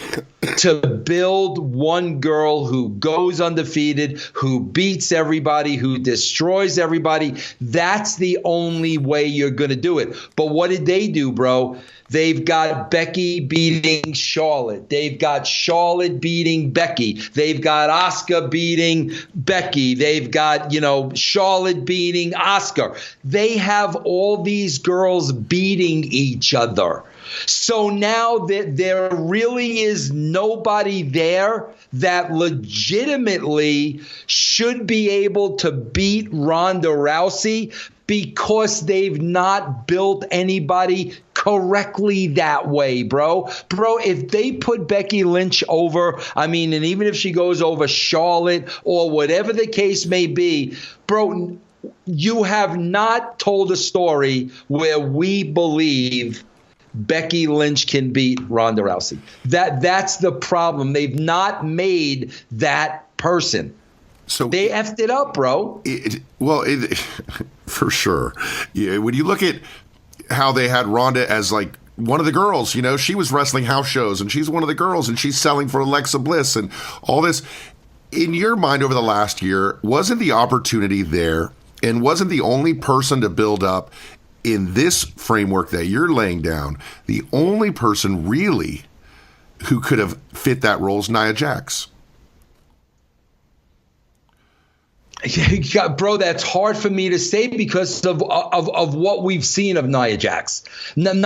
Speaker 2: To build one girl who goes undefeated, who beats everybody, who destroys everybody. That's the only way you're going to do it. But what did they do, bro? They've got Becky beating Charlotte. They've got Charlotte beating Becky. They've got Asuka beating Becky. They've got, Charlotte beating Asuka. They have all these girls beating each other. So now that there really is nobody there that legitimately should be able to beat Ronda Rousey, because they've not built anybody correctly that way, bro. Bro, if they put Becky Lynch over, and even if she goes over Charlotte or whatever the case may be, bro, you have not told a story where we believe Becky Lynch can beat Ronda Rousey. That's the problem. They've not made that person. So they effed it up, bro.
Speaker 1: For sure. Yeah, when you look at how they had Ronda as one of the girls, she was wrestling house shows and she's one of the girls and she's selling for Alexa Bliss and all this. In your mind over the last year, wasn't the opportunity there, and wasn't the only person to build up in this framework that you're laying down, the only person really who could have fit that role is Nia Jax?
Speaker 2: Bro, that's hard for me to say because of what we've seen of Nia Jax. Not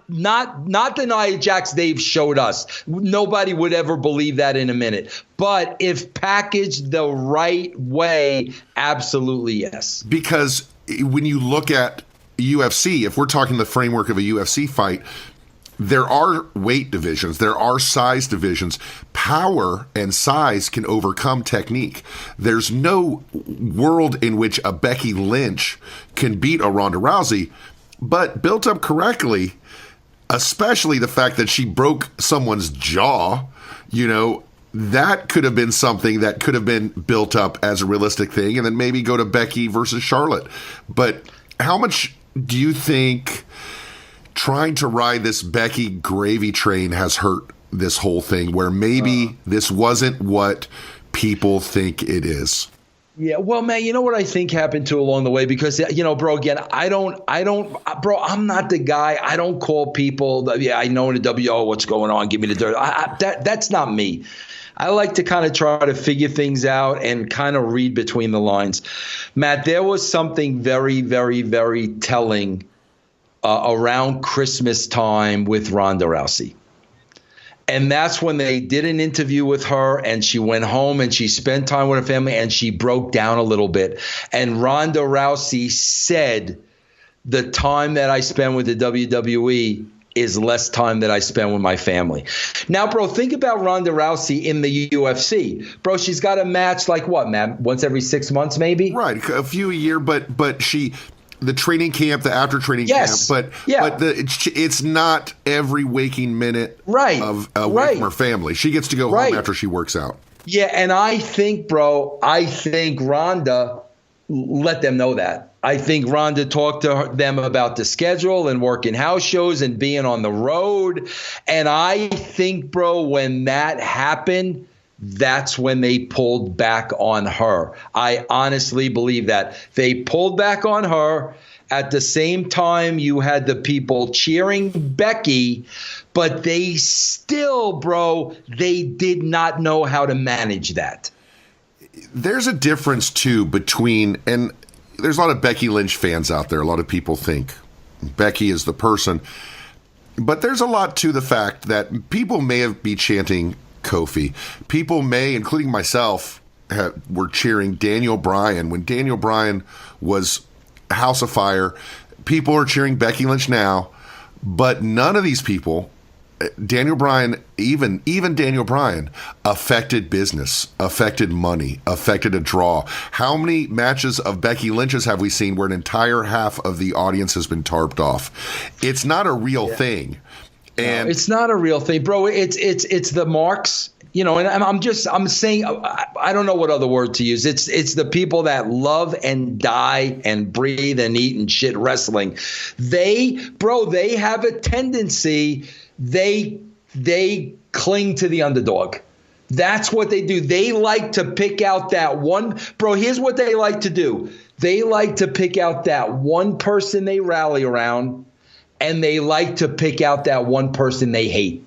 Speaker 2: the Nia Jax they've showed us. Nobody would ever believe that in a minute. But if packaged the right way, absolutely yes.
Speaker 1: Because when you look at UFC, if we're talking the framework of a UFC fight, there are weight divisions, there are size divisions. Power and size can overcome technique. There's no world in which a Becky Lynch can beat a Ronda Rousey, but built up correctly, especially the fact that she broke someone's jaw, that could have been something that could have been built up as a realistic thing, and then maybe go to Becky versus Charlotte. But how much do you think trying to ride this Becky gravy train has hurt this whole thing, where maybe this wasn't what people think it is?
Speaker 2: Yeah, well, man, you know what I think happened too along the way? Because, bro, again, I'm not the guy. I don't call people, I know in the WO what's going on, give me the dirt. That's not me. I like to kind of try to figure things out and kind of read between the lines. Matt, there was something very, very, very telling around Christmas time with Ronda Rousey. And that's when they did an interview with her, and she went home and she spent time with her family, and she broke down a little bit. And Ronda Rousey said, the time that I spend with the WWE is less time that I spend with my family. Now, bro, think about Ronda Rousey in the UFC. Bro, she's got a match like what, man? Once every 6 months, maybe? Right,
Speaker 1: a few a year, but she... The training camp, the after training camp, but it's not every waking minute of away from her family. She gets to go home after she works out.
Speaker 2: Yeah, and I think Ronda let them know that. I think Ronda talked to them about the schedule and working house shows and being on the road. And I think, bro, when that happened, that's when they pulled back on her. I honestly believe that. They pulled back on her. At the same time, you had the people cheering Becky, but they still, bro, they did not know how to manage that.
Speaker 1: There's a difference, too, between, and there's a lot of Becky Lynch fans out there. A lot of people think Becky is the person. But there's a lot to the fact that people may be chanting Kofi. People may, including myself, were cheering Daniel Bryan when Daniel Bryan was House of Fire. People are cheering Becky Lynch now, but none of these people, Daniel Bryan, even Daniel Bryan, affected business, affected money, affected a draw. How many matches of Becky Lynch's have we seen where an entire half of the audience has been tarped off? It's not a real thing. And
Speaker 2: no, it's not a real thing, bro. It's the marks, and I'm saying, I don't know what other word to use. It's the people that love and die and breathe and eat and shit wrestling. They have a tendency, they cling to the underdog. That's what they do. They like to pick out that one. Bro, here's what they like to do. They like to pick out that one person they rally around, and they like to pick out that one person they hate.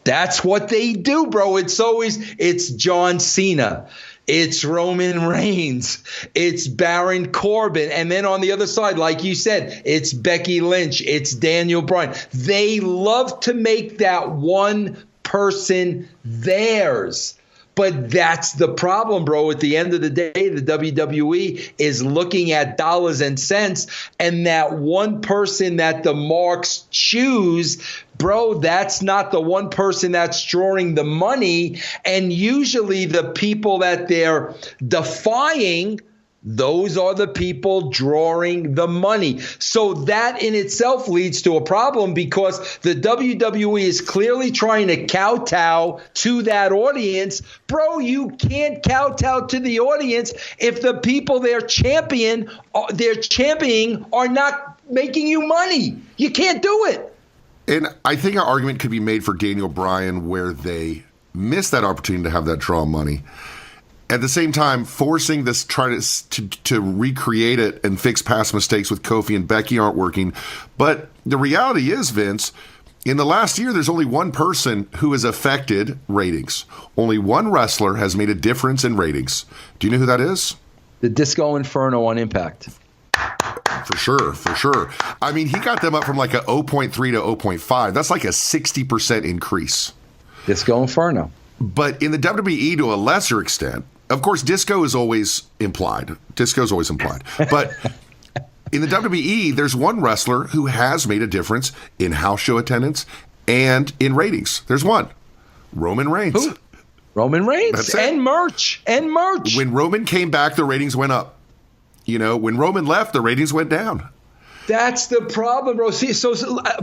Speaker 2: That's what they do, bro. It's John Cena. It's Roman Reigns. It's Baron Corbin. And then on the other side, like you said, it's Becky Lynch. It's Daniel Bryan. They love to make that one person theirs. But that's the problem, bro. At the end of the day, the WWE is looking at dollars and cents, and that one person that the marks choose, bro, that's not the one person that's drawing the money. And usually the people that they're defying, those are the people drawing the money. So that in itself leads to a problem, because the WWE is clearly trying to kowtow to that audience. Bro, you can't kowtow to the audience if the people they're championing are not making you money. You can't do it.
Speaker 1: And I think an argument could be made for Daniel Bryan where they missed that opportunity to have that draw money. At the same time, forcing this, try to recreate it and fix past mistakes with Kofi and Becky aren't working. But the reality is, Vince, in the last year, there's only one person who has affected ratings. Only one wrestler has made a difference in ratings. Do you know who that is?
Speaker 2: The Disco Inferno on Impact.
Speaker 1: For sure. I mean, he got them up from like a 0.3 to 0.5. That's like a 60% increase.
Speaker 2: Disco Inferno.
Speaker 1: But in the WWE, to a lesser extent, of course, disco is always implied. But in the WWE, there's one wrestler who has made a difference in house show attendance and in ratings. There's one. Roman Reigns.
Speaker 2: Who? Roman Reigns. And merch.
Speaker 1: When Roman came back, the ratings went up. When Roman left, the ratings went down.
Speaker 2: That's the problem, bro. See,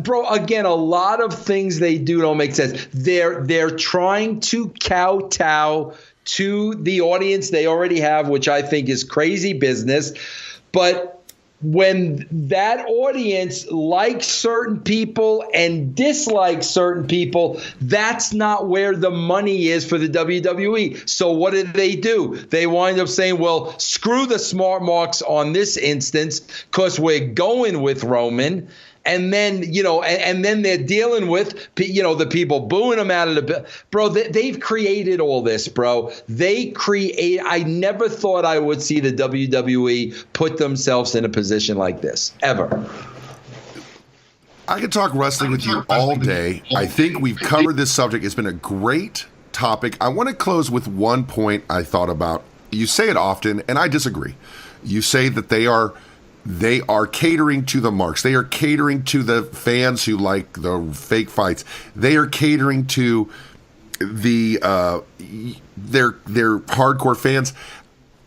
Speaker 2: bro, again, a lot of things they do don't make sense. They're trying to kowtow to the audience they already have, which I think is crazy business. But when that audience likes certain people and dislikes certain people, that's not where the money is for the WWE. So what do? They wind up saying, well, screw the smart marks on this instance because we're going with Roman. And then, and then they're dealing with, the people booing them out of the, bro, they've created all this, bro. I never thought I would see the WWE put themselves in a position like this, ever.
Speaker 1: I could talk wrestling with you all day. I think we've covered this subject. It's been a great topic. I want to close with one point I thought about. You say it often, and I disagree. You say that they are catering to the marks. They are catering to the fans who like the fake fights. They are catering to their hardcore fans.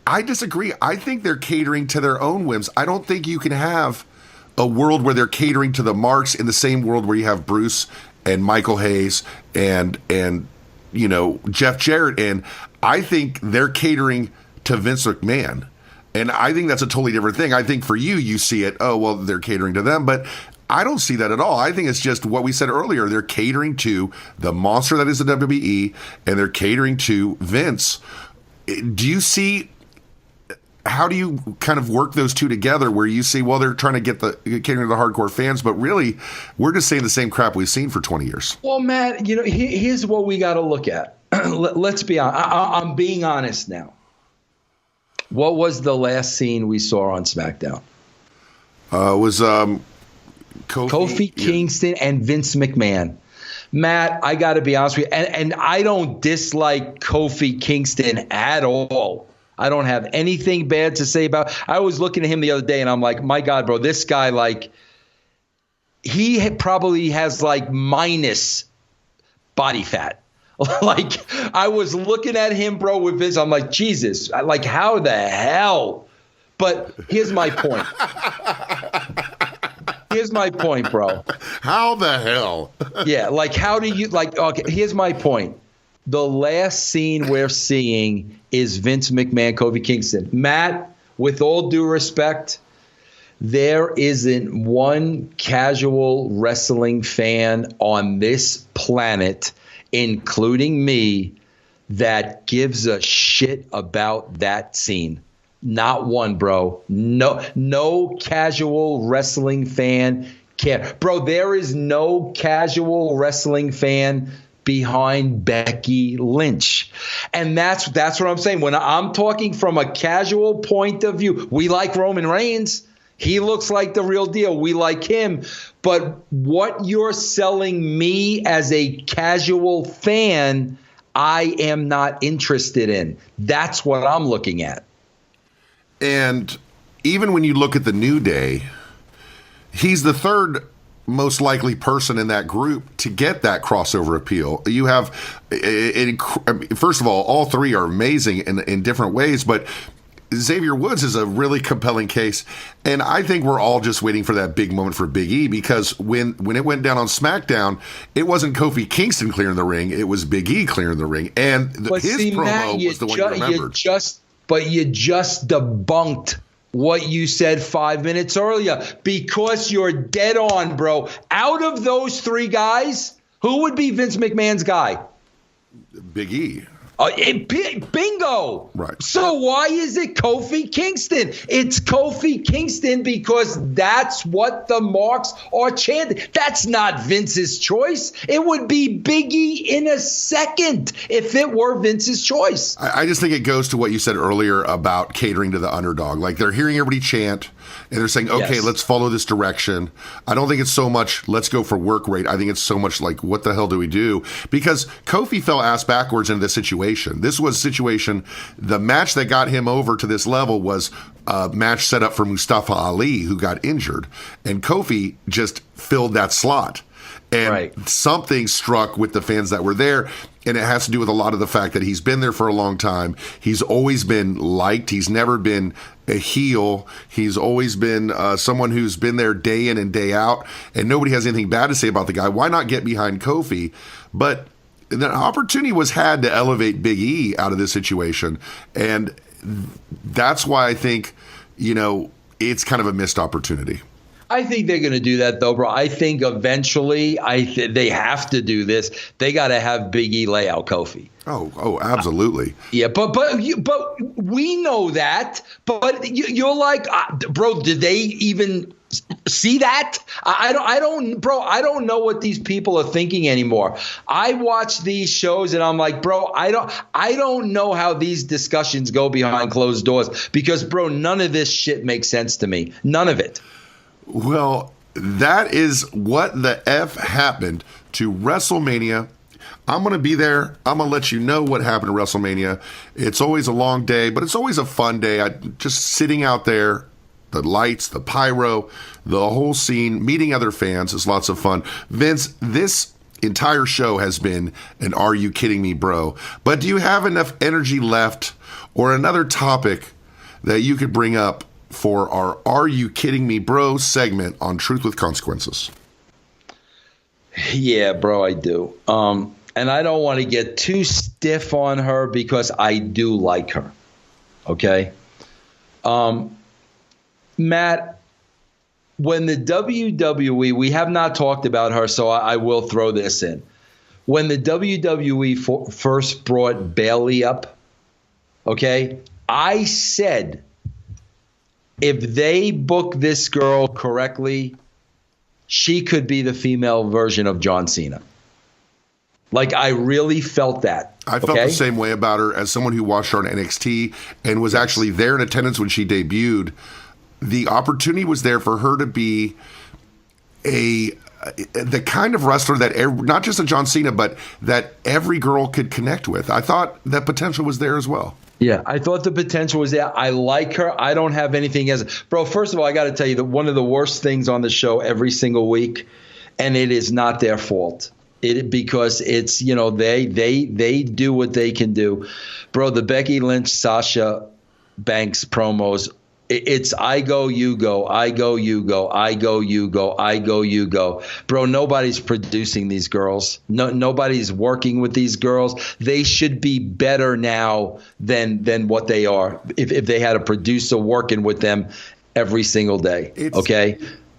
Speaker 1: I disagree. I think they're catering to their own whims. I don't think you can have a world where they're catering to the marks in the same world where you have Bruce and Michael Hayes and Jeff Jarrett. And I think they're catering to Vince McMahon. And I think that's a totally different thing. I think for you see it, oh, well, they're catering to them. But I don't see that at all. I think it's just what we said earlier. They're catering to the monster that is the WWE, and they're catering to Vince. Do you see, how do you kind of work those two together where you see, well, they're trying to catering to the hardcore fans, but really, we're just saying the same crap we've seen for 20 years?
Speaker 2: Well, Matt, here's what we got to look at. Let's be honest. I'm being honest now. What was the last scene we saw on SmackDown?
Speaker 1: It was
Speaker 2: Kofi Kingston and Vince McMahon. Matt, I got to be honest with you, and I don't dislike Kofi Kingston at all. I don't have anything bad to say about. I was looking at him the other day, and I'm like, my God, bro, this guy, he probably has minus body fat. I was looking at him, bro, with this. I'm like, Jesus, how the hell? But here's my point. Bro.
Speaker 1: How the hell?
Speaker 2: Yeah, how do you, okay, here's my point. The last scene we're seeing is Vince McMahon, Kofi Kingston. Matt, with all due respect, there isn't one casual wrestling fan on this planet, including me, that gives a shit about that scene. Not one, bro. No casual wrestling fan care. Bro, there is no casual wrestling fan behind Becky Lynch. And that's what I'm saying. When I'm talking from a casual point of view, we like Roman Reigns. He looks like the real deal. We like him. But what you're selling me as a casual fan, I am not interested in. That's what I'm looking at.
Speaker 1: And even when you look at the New Day, he's the third most likely person in that group to get that crossover appeal. You have, first of all three are amazing in different ways, but Xavier Woods is a really compelling case, and I think we're all just waiting for that big moment for Big E, because when it went down on SmackDown, it wasn't Kofi Kingston clearing the ring, it was Big E clearing the ring, and his promo Matt, was the one you remembered.
Speaker 2: But you just debunked what you said 5 minutes earlier, because you're dead on, bro. Out of those three guys, who would be Vince McMahon's guy?
Speaker 1: Big E.
Speaker 2: Bingo.
Speaker 1: Right.
Speaker 2: So why is it Kofi Kingston? It's Kofi Kingston because that's what the marks are chanting. That's not Vince's choice. It would be Big E in a second if it were Vince's choice.
Speaker 1: I just think it goes to what you said earlier about catering to the underdog. They're hearing everybody chant, and they're saying, okay, let's follow this direction. I don't think it's so much, let's go for work rate. I think it's so much what the hell do we do? Because Kofi fell ass backwards into this situation. This was a situation, the match that got him over to this level was a match set up for Mustafa Ali, who got injured. And Kofi just filled that slot. And something struck with the fans that were there. And it has to do with a lot of the fact that he's been there for a long time. He's always been liked. He's never been a heel. He's always been someone who's been there day in and day out. And nobody has anything bad to say about the guy. Why not get behind Kofi? But the opportunity was had to elevate Big E out of this situation. And that's why I think, it's kind of a missed opportunity.
Speaker 2: I think they're going to do that, though, bro. I think eventually they have to do this. They got to have Big E lay out Kofi.
Speaker 1: Oh, absolutely.
Speaker 2: Yeah, but we know that. But you're like, bro, did they even see that? I don't know what these people are thinking anymore. I watch these shows and I'm like, bro, I don't know how these discussions go behind closed doors because, bro, none of this shit makes sense to me. None of it.
Speaker 1: Well, that is what the F happened to WrestleMania. I'm going to be there. I'm going to let you know what happened to WrestleMania. It's always a long day, but it's always a fun day. Just sitting out there, the lights, the pyro, the whole scene, meeting other fans is lots of fun. Vince, this entire show has been an Are You Kidding Me, Bro? But do you have enough energy left or another topic that you could bring up for our Are You Kidding Me, Bro segment on Truth with Consequences?
Speaker 2: Yeah, bro, I do. And I don't want to get too stiff on her because I do like her. Okay? Matt, when the WWE, we have not talked about her, so I will throw this in. When the WWE first brought Bayley up, okay, I said, if they book this girl correctly, she could be the female version of John Cena. Like, I really felt that.
Speaker 1: I felt the same way about her as someone who watched her on NXT and was actually there in attendance when she debuted. The opportunity was there for her to be the kind of wrestler that not just a John Cena, but that every girl could connect with. I thought that potential was there as well.
Speaker 2: Yeah, I thought the potential was there. I like her. I don't have anything as bro. First of all, I got to tell you that one of the worst things on the show every single week, and it is not their fault. Because it's they do what they can do, bro. The Becky Lynch, Sasha Banks promos. It's I go, you go, I go, you go, I go, you go, I go, you go. Bro, nobody's producing these girls. Nobody's working with these girls. They should be better now than what they are if they had a producer working with them every single day.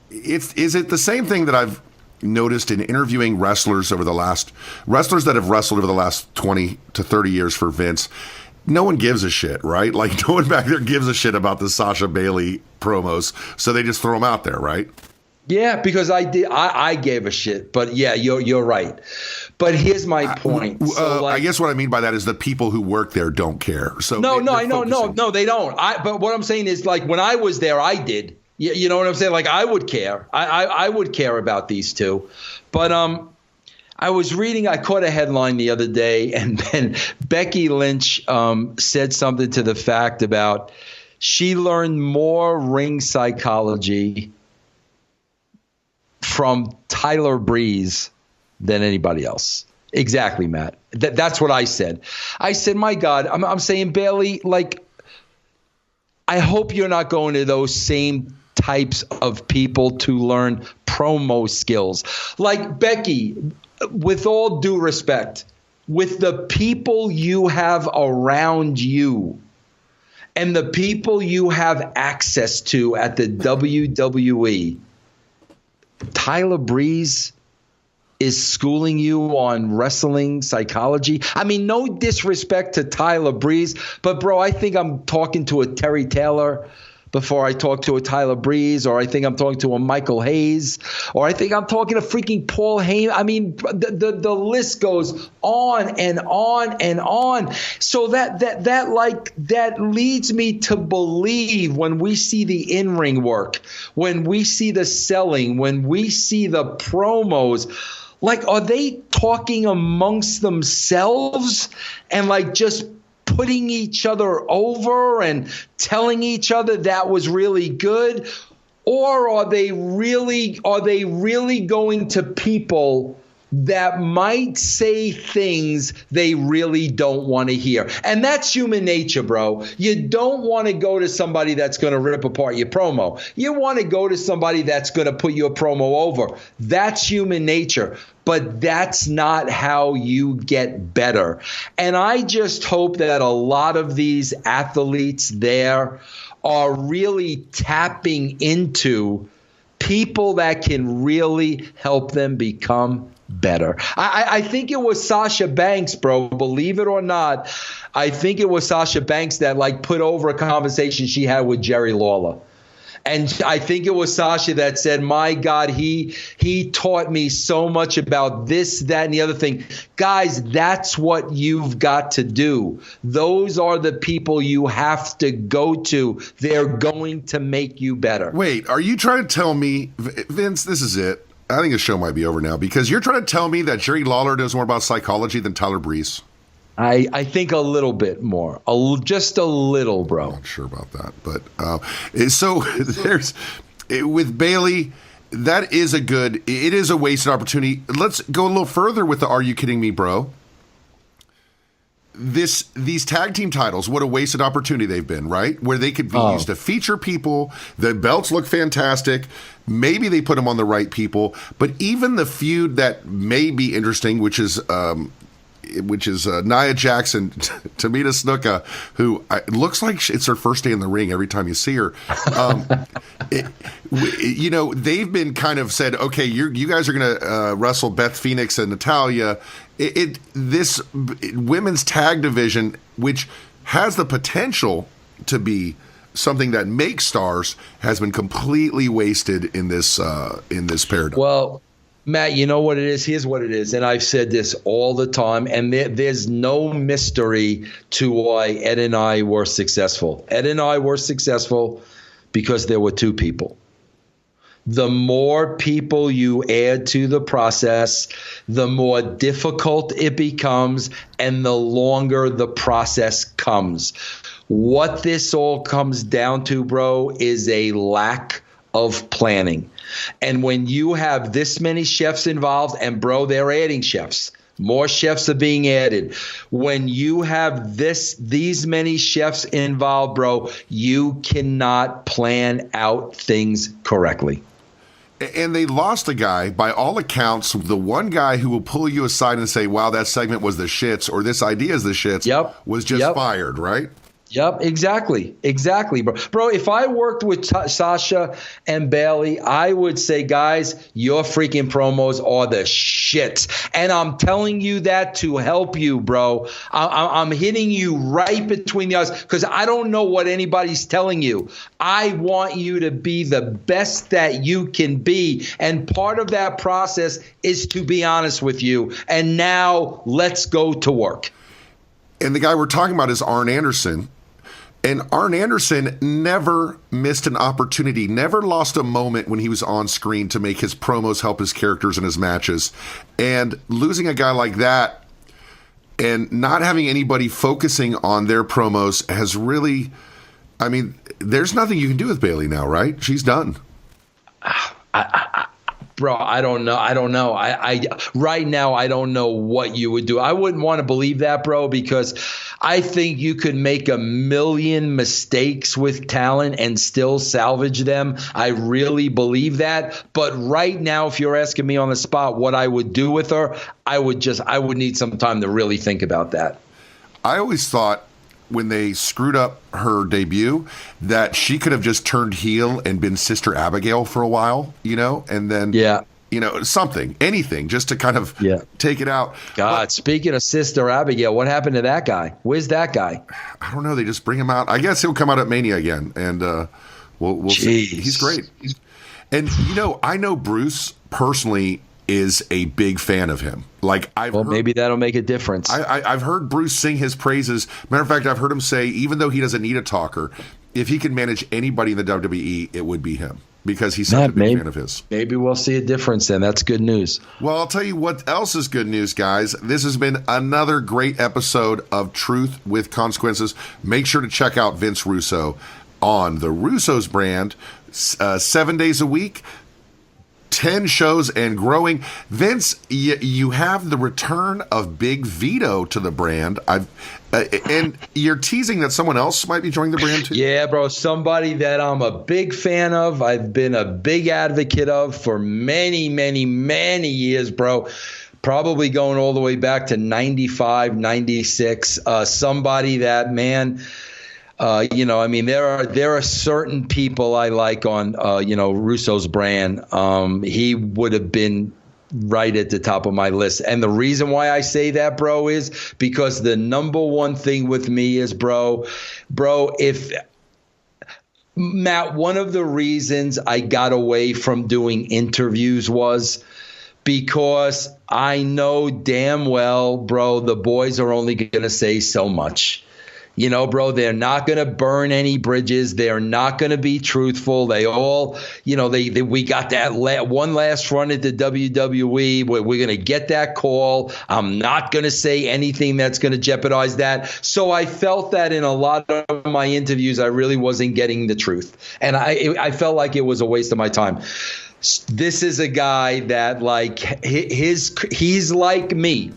Speaker 1: Is it the same thing that I've noticed in interviewing wrestlers that have wrestled over the last 20 to 30 years for Vince? No one gives a shit, right? Like, no one back there gives a shit about the Sasha Bayley promos, so they just throw them out there, right?
Speaker 2: Yeah, because I gave a shit, but yeah, you're right. But here's my point.
Speaker 1: I guess what I mean by that is the people who work there don't care. So
Speaker 2: no, they don't. But what I'm saying is, like, when I was there, I did. You know what I'm saying? Like, I would care. I would care about these two, but I was reading, I caught a headline the other day, and then Becky Lynch said something to the fact about she learned more ring psychology from Tyler Breeze than anybody else. Exactly, Matt. That's what I said. I said, my God, I'm saying, Bayley, like, I hope you're not going to those same types of people to learn promo skills. Like, Becky, with all due respect, with the people you have around you and the people you have access to at the WWE, Tyler Breeze is schooling you on wrestling psychology. I mean, no disrespect to Tyler Breeze, but bro, I think I'm talking to a Terry Taylor before I talk to a Tyler Breeze, or I think I'm talking to a Michael Hayes, or I think I'm talking to freaking Paul Heyman. I mean, the list goes on and on and on. So that leads me to believe when we see the in-ring work, when we see the selling, when we see the promos, like, are they talking amongst themselves and like just putting each other over and telling each other that was really good? Or are they really going to people that might say things they really don't want to hear? And that's human nature, bro. You don't want to go to somebody that's going to rip apart your promo. You want to go to somebody that's going to put your promo over. That's human nature. But that's not how you get better. And I just hope that a lot of these athletes there are really tapping into people that can really help them become better. I think it was Sasha Banks, bro. Believe it or not, I think it was Sasha Banks that put over a conversation she had with Jerry Lawler. And I think it was Sasha that said, my God, he taught me so much about this, that, and the other thing. Guys, that's what you've got to do. Those are the people you have to go to. They're going to make you better.
Speaker 1: Wait, are you trying to tell me, Vince, this is it. I think the show might be over now because you're trying to tell me that Jerry Lawler knows more about psychology than Tyler Breeze.
Speaker 2: I think a little bit more, just a little, bro.
Speaker 1: I'm not sure about that, but so there's with Bayley. That is it is a wasted opportunity. Let's go a little further with the "Are you kidding me, bro?" These tag team titles, what a wasted opportunity they've been, right? Where they could be used to feature people. The belts look fantastic. Maybe they put them on the right people, but even the feud that may be interesting, which is Nia Jackson, Tamina Snuka, who looks like it's her first day in the ring every time you see her. They've been kind of said, okay, you guys are going to wrestle Beth Phoenix and Natalya. This women's tag division, which has the potential to be something that makes stars, has been completely wasted in this paradigm.
Speaker 2: Well, Matt, you know what it is? Here's what it is. And I've said this all the time, and there's no mystery to why Ed and I were successful. Ed and I were successful because there were two people. The more people you add to the process, the more difficult it becomes, and the longer the process comes. What this all comes down to, bro, is a lack of planning. And when you have this many chefs involved, and bro, they're adding chefs. More chefs are being added. When you have these many chefs involved, bro, you cannot plan out things correctly.
Speaker 1: And they lost a guy, by all accounts, the one guy who will pull you aside and say, wow, that segment was the shits, or this idea is the shits, was just fired, right?
Speaker 2: Yep, exactly, bro. Bro, if I worked with Sasha and Bayley, I would say, guys, your freaking promos are the shit. And I'm telling you that to help you, bro. I'm hitting you right between the eyes because I don't know what anybody's telling you. I want you to be the best that you can be. And part of that process is to be honest with you. And now let's go to work.
Speaker 1: And the guy we're talking about is Arn Anderson. And Arn Anderson never missed an opportunity, never lost a moment when he was on screen to make his promos help his characters in his matches. And losing a guy like that and not having anybody focusing on their promos has really, I mean, there's nothing you can do with Bayley now, right? She's done.
Speaker 2: Bro, I don't know. I right now, I don't know what you would do. I wouldn't want to believe that, bro, because I think you could make a million mistakes with talent and still salvage them. I really believe that. But right now, if you're asking me on the spot what I would do with her, I would need some time to really think about that.
Speaker 1: I always thought when they screwed up her debut that she could have just turned heel and been Sister Abigail for a while, and then, anything just to kind of take it out.
Speaker 2: God, speaking of Sister Abigail, what happened to that guy? Where's that guy?
Speaker 1: I don't know. They just bring him out. I guess he'll come out at Mania again, and we'll see. He's great. And, I know Bruce personally is a big fan of him. Maybe that'll make a difference. I've heard Bruce sing his praises. Matter of fact, I've heard him say, even though he doesn't need a talker, if he can manage anybody in the WWE, it would be him because he's such a big fan of his.
Speaker 2: Maybe we'll see a difference then. That's good news.
Speaker 1: Well, I'll tell you what else is good news, guys. This has been another great episode of Truth with Consequences. Make sure to check out Vince Russo on the Russo's brand. 7 days a week, 10 shows and growing. Vince, you have the return of Big Vito to the brand. And you're teasing that someone else might be joining the brand too?
Speaker 2: Yeah, bro. Somebody that I'm a big fan of. I've been a big advocate of for many, many, many years, bro. Probably going all the way back to 95, 96. Somebody that, man, there are certain people I like on, Russo's brand. He would have been right at the top of my list. And the reason why I say that, bro, is because the number one thing with me is, bro, if Matt, one of the reasons I got away from doing interviews was because I know damn well, bro, the boys are only going to say so much. Bro, they're not going to burn any bridges. They're not going to be truthful. They all, we got that one last run at the WWE. We're going to get that call. I'm not going to say anything that's going to jeopardize that. So I felt that in a lot of my interviews, I really wasn't getting the truth. And I felt like it was a waste of my time. This is a guy that, like, he's like me.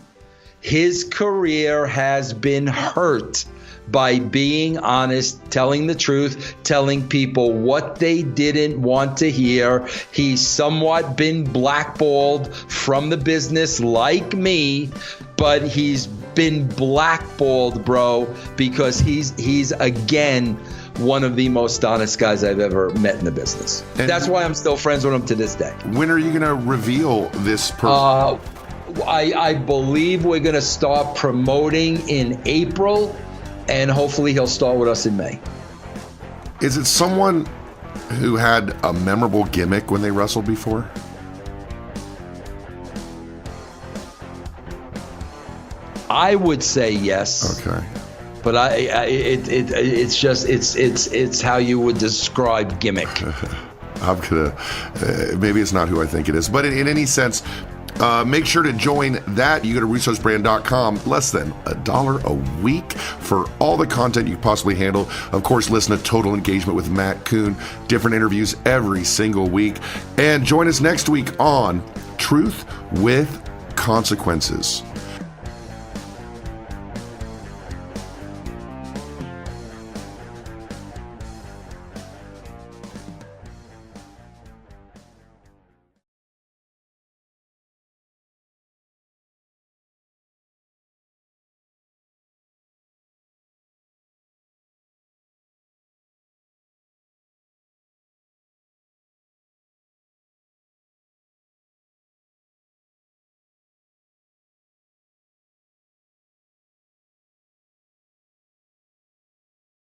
Speaker 2: His career has been hurt by being honest, telling the truth, telling people what they didn't want to hear. He's somewhat been blackballed from the business like me, but he's been blackballed, bro, because he's again one of the most honest guys I've ever met in the business. And that's why I'm still friends with him to this day. When
Speaker 1: are you going to reveal this person?
Speaker 2: I believe we're going to start promoting in April, and hopefully he'll start with us in May.
Speaker 1: Is it someone who had a memorable gimmick when they wrestled before?
Speaker 2: I would say yes.
Speaker 1: Okay.
Speaker 2: But it's how you would describe gimmick.
Speaker 1: I'm gonna maybe it's not who I think it is, but in any sense, make sure to join that. You go to russosbrand.com. Less than $1 a week for all the content you possibly handle. Of course, listen to Total Engagement with Matt Kuhn. Different interviews every single week. And join us next week on Truth with Consequences.